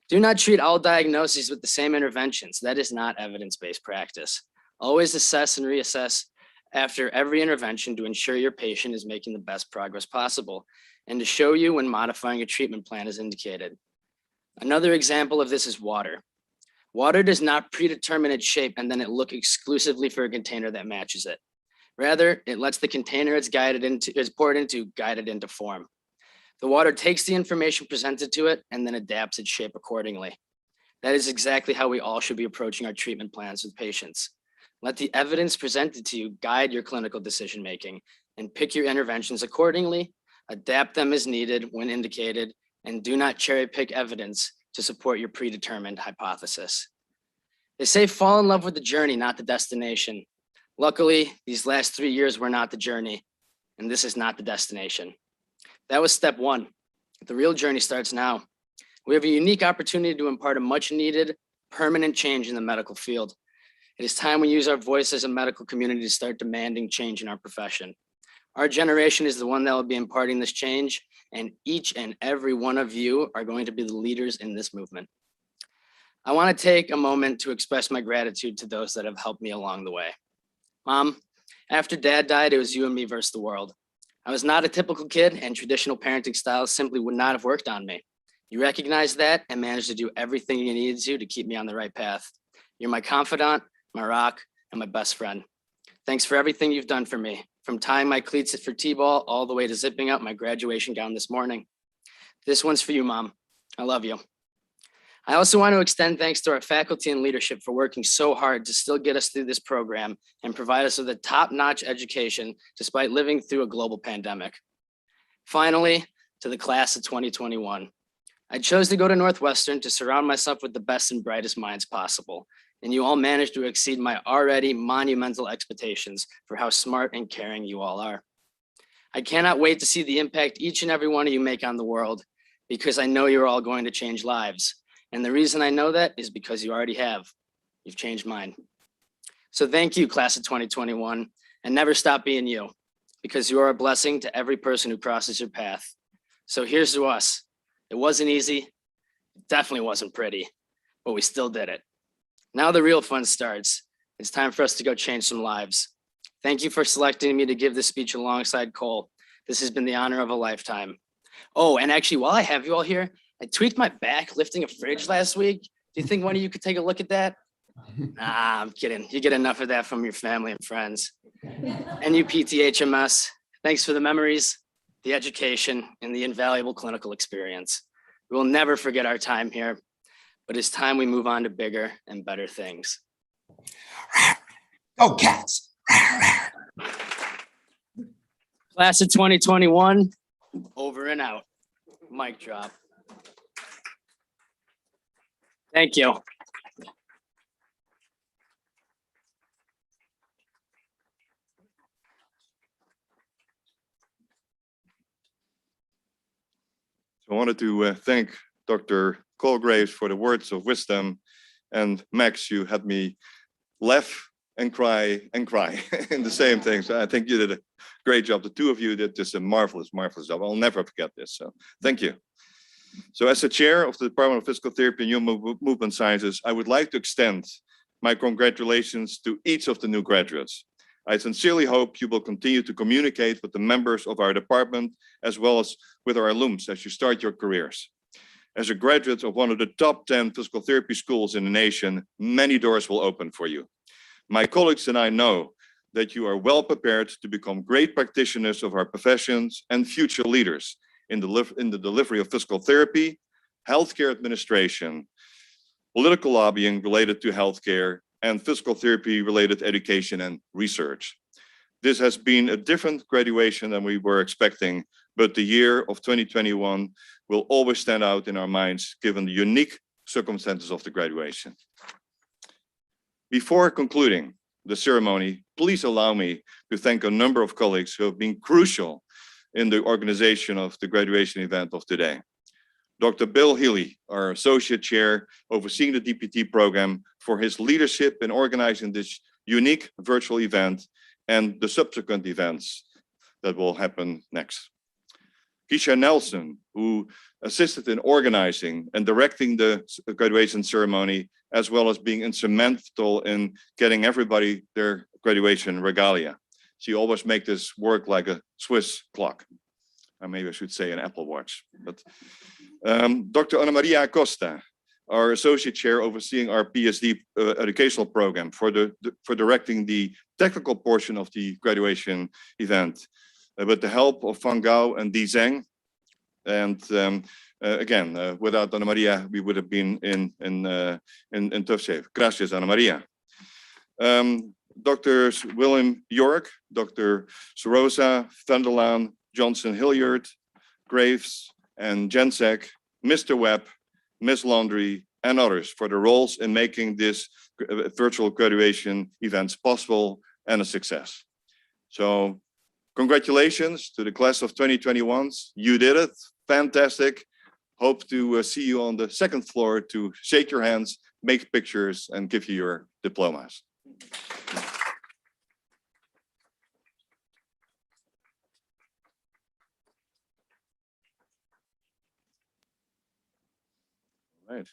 Do not treat all diagnoses with the same interventions. That is not evidence-based practice. Always assess and reassess after every intervention to ensure your patient is making the best progress possible and to show you when modifying a treatment plan is indicated. Another example of this is water. Water does not predetermine its shape and then it look exclusively for a container that matches it. Rather, it lets the container it's poured into guide it into form. The water takes the information presented to it and then adapts its shape accordingly. That is exactly how we all should be approaching our treatment plans with patients. Let the evidence presented to you guide your clinical decision-making and pick your interventions accordingly, adapt them as needed when indicated, and do not cherry pick evidence to support your predetermined hypothesis. They say fall in love with the journey, not the destination. Luckily, these last 3 years were not the journey, and this is not the destination. That was step 1. The real journey starts now. We have a unique opportunity to impart a much needed, permanent change in the medical field. It is time we use our voice as a medical community to start demanding change in our profession. Our generation is the one that will be imparting this change, and each and every one of you are going to be the leaders in this movement. I want to take a moment to express my gratitude to those that have helped me along the way. Mom, after Dad died, it was you and me versus the world. I was not a typical kid, and traditional parenting styles simply would not have worked on me. You recognized that and managed to do everything you needed to keep me on the right path. You're my confidant, my rock, and my best friend. Thanks for everything you've done for me, from tying my cleats for T-ball all the way to zipping up my graduation gown this morning. This one's for you, Mom. I love you. I also want to extend thanks to our faculty and leadership for working so hard to still get us through this program and provide us with a top-notch education despite living through a global pandemic. Finally, to the class of 2021. I chose to go to Northwestern to surround myself with the best and brightest minds possible, and you all managed to exceed my already monumental expectations for how smart and caring you all are. I cannot wait to see the impact each and every one of you make on the world, because I know you're all going to change lives. And the reason I know that is because you already have. You've changed mine. So thank you, class of 2021, and never stop being you, because you are a blessing to every person who crosses your path. So here's to us. It wasn't easy, it definitely wasn't pretty, but we still did it. Now the real fun starts. It's time for us to go change some lives. Thank you for selecting me to give this speech alongside Cole. This has been the honor of a lifetime. Oh, and actually, while I have you all here, I tweaked my back lifting a fridge last week. Do you think one of you could take a look at that? Nah, I'm kidding. You get enough of that from your family and friends. And you PTHMS, thanks for the memories, the education, and the invaluable clinical experience. We will never forget our time here, but it's time we move on to bigger and better things. Go Cats! Class of 2021, Over and out. Mic drop. Thank you. So I wanted to thank Dr. Colgraves for the words of wisdom. And Max, you had me laugh and cry in the same thing. So I think you did a great job. The two of you did just a marvelous, marvelous job. I'll never forget this. So thank you. So as the chair of the Department of Physical Therapy and Human Movement Sciences, I would like to extend my congratulations to each of the new graduates. I sincerely hope you will continue to communicate with the members of our department as well as with our alums as you start your careers. As a graduate of one of the top 10 physical therapy schools in the nation, many doors will open for you. My colleagues and I know that you are well prepared to become great practitioners of our professions and future leaders in the delivery of physical therapy, healthcare administration, political lobbying related to healthcare, and physical therapy related education and research. This has been a different graduation than we were expecting, but the year of 2021 will always stand out in our minds given the unique circumstances of the graduation. Before concluding the ceremony, please allow me to thank a number of colleagues who have been crucial in the organization of the graduation event of today. Dr. Bill Healy, our Associate Chair overseeing the DPT program, for his leadership in organizing this unique virtual event and the subsequent events that will happen next. Keisha Nelson, who assisted in organizing and directing the graduation ceremony, as well as being instrumental in getting everybody their graduation regalia. She always makes this work like a Swiss clock. Or maybe I should say an Apple Watch. But Dr. Ana Maria Acosta, our Associate Chair overseeing our PSD educational program for directing the technical portion of the graduation event. With the help of Van Gao and Di Zheng. And again, without Ana Maria, we would have been in tough shape. Gracias, Ana Maria. Drs. William York, Dr. Sorosa, Van der Laan, Johnson Hilliard, Graves, and Jensek, Mr. Webb, Ms. Laundry, and others for the roles in making this virtual graduation events possible and a success. So, congratulations to the class of 2021s. You did it. Fantastic. Hope to see you on the second floor to shake your hands, make pictures, and give you your diplomas. Right.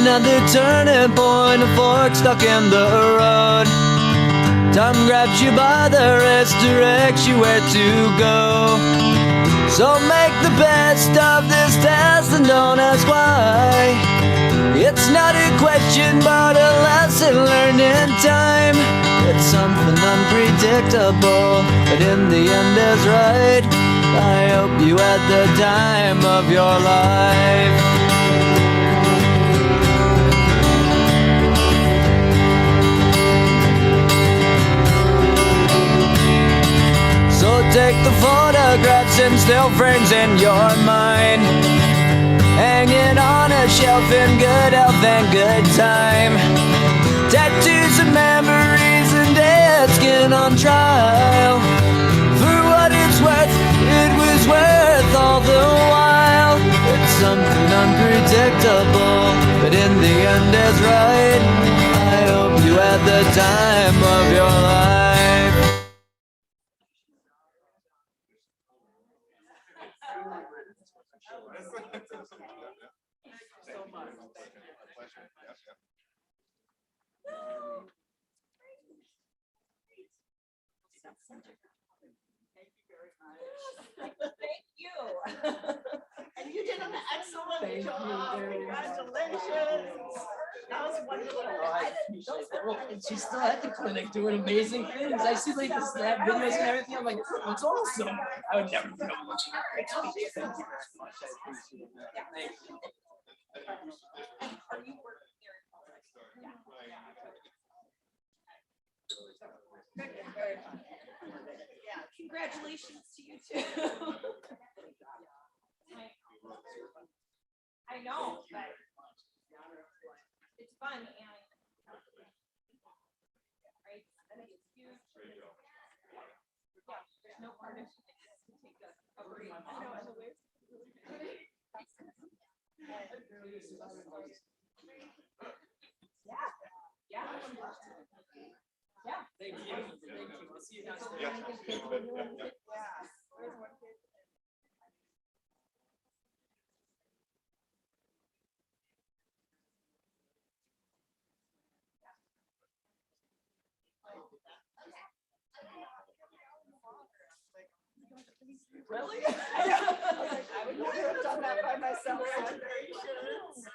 another turning point, a fork stuck in the road. Time grabs you by the wrist, directs you where to go. So make the best of this test and don't ask why. It's not a question but a lesson learned in time. It's something unpredictable, but in the end is right. I hope you had the time of your life. So take the photographs and still frames in your mind, hanging on a shelf in good health and good time. Tattoos and memories and dead skin on trial. For what it's worth, it was worth all the while. It's something unpredictable, but in the end is right. I hope you had the time of your life. Thank you. And you did an excellent job. Congratulations. That was wonderful. And she's still at the clinic doing amazing things. I see like the snap videos and everything. I'm like, that's awesome. I would never know what you great speech. Thank you very much. I appreciate that. Thank you. Are you working there? Yeah, congratulations to you too. I know, but it's fun and right. I think it's huge. Yeah, there's no part of it to take a break. I know, and the waves yeah. Yeah. Yeah. Thank you. Thank you. I'll see you guys. Yeah. Really? I would never have done that by myself. Congratulations.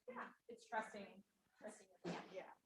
Yeah, it's trusting. Yeah.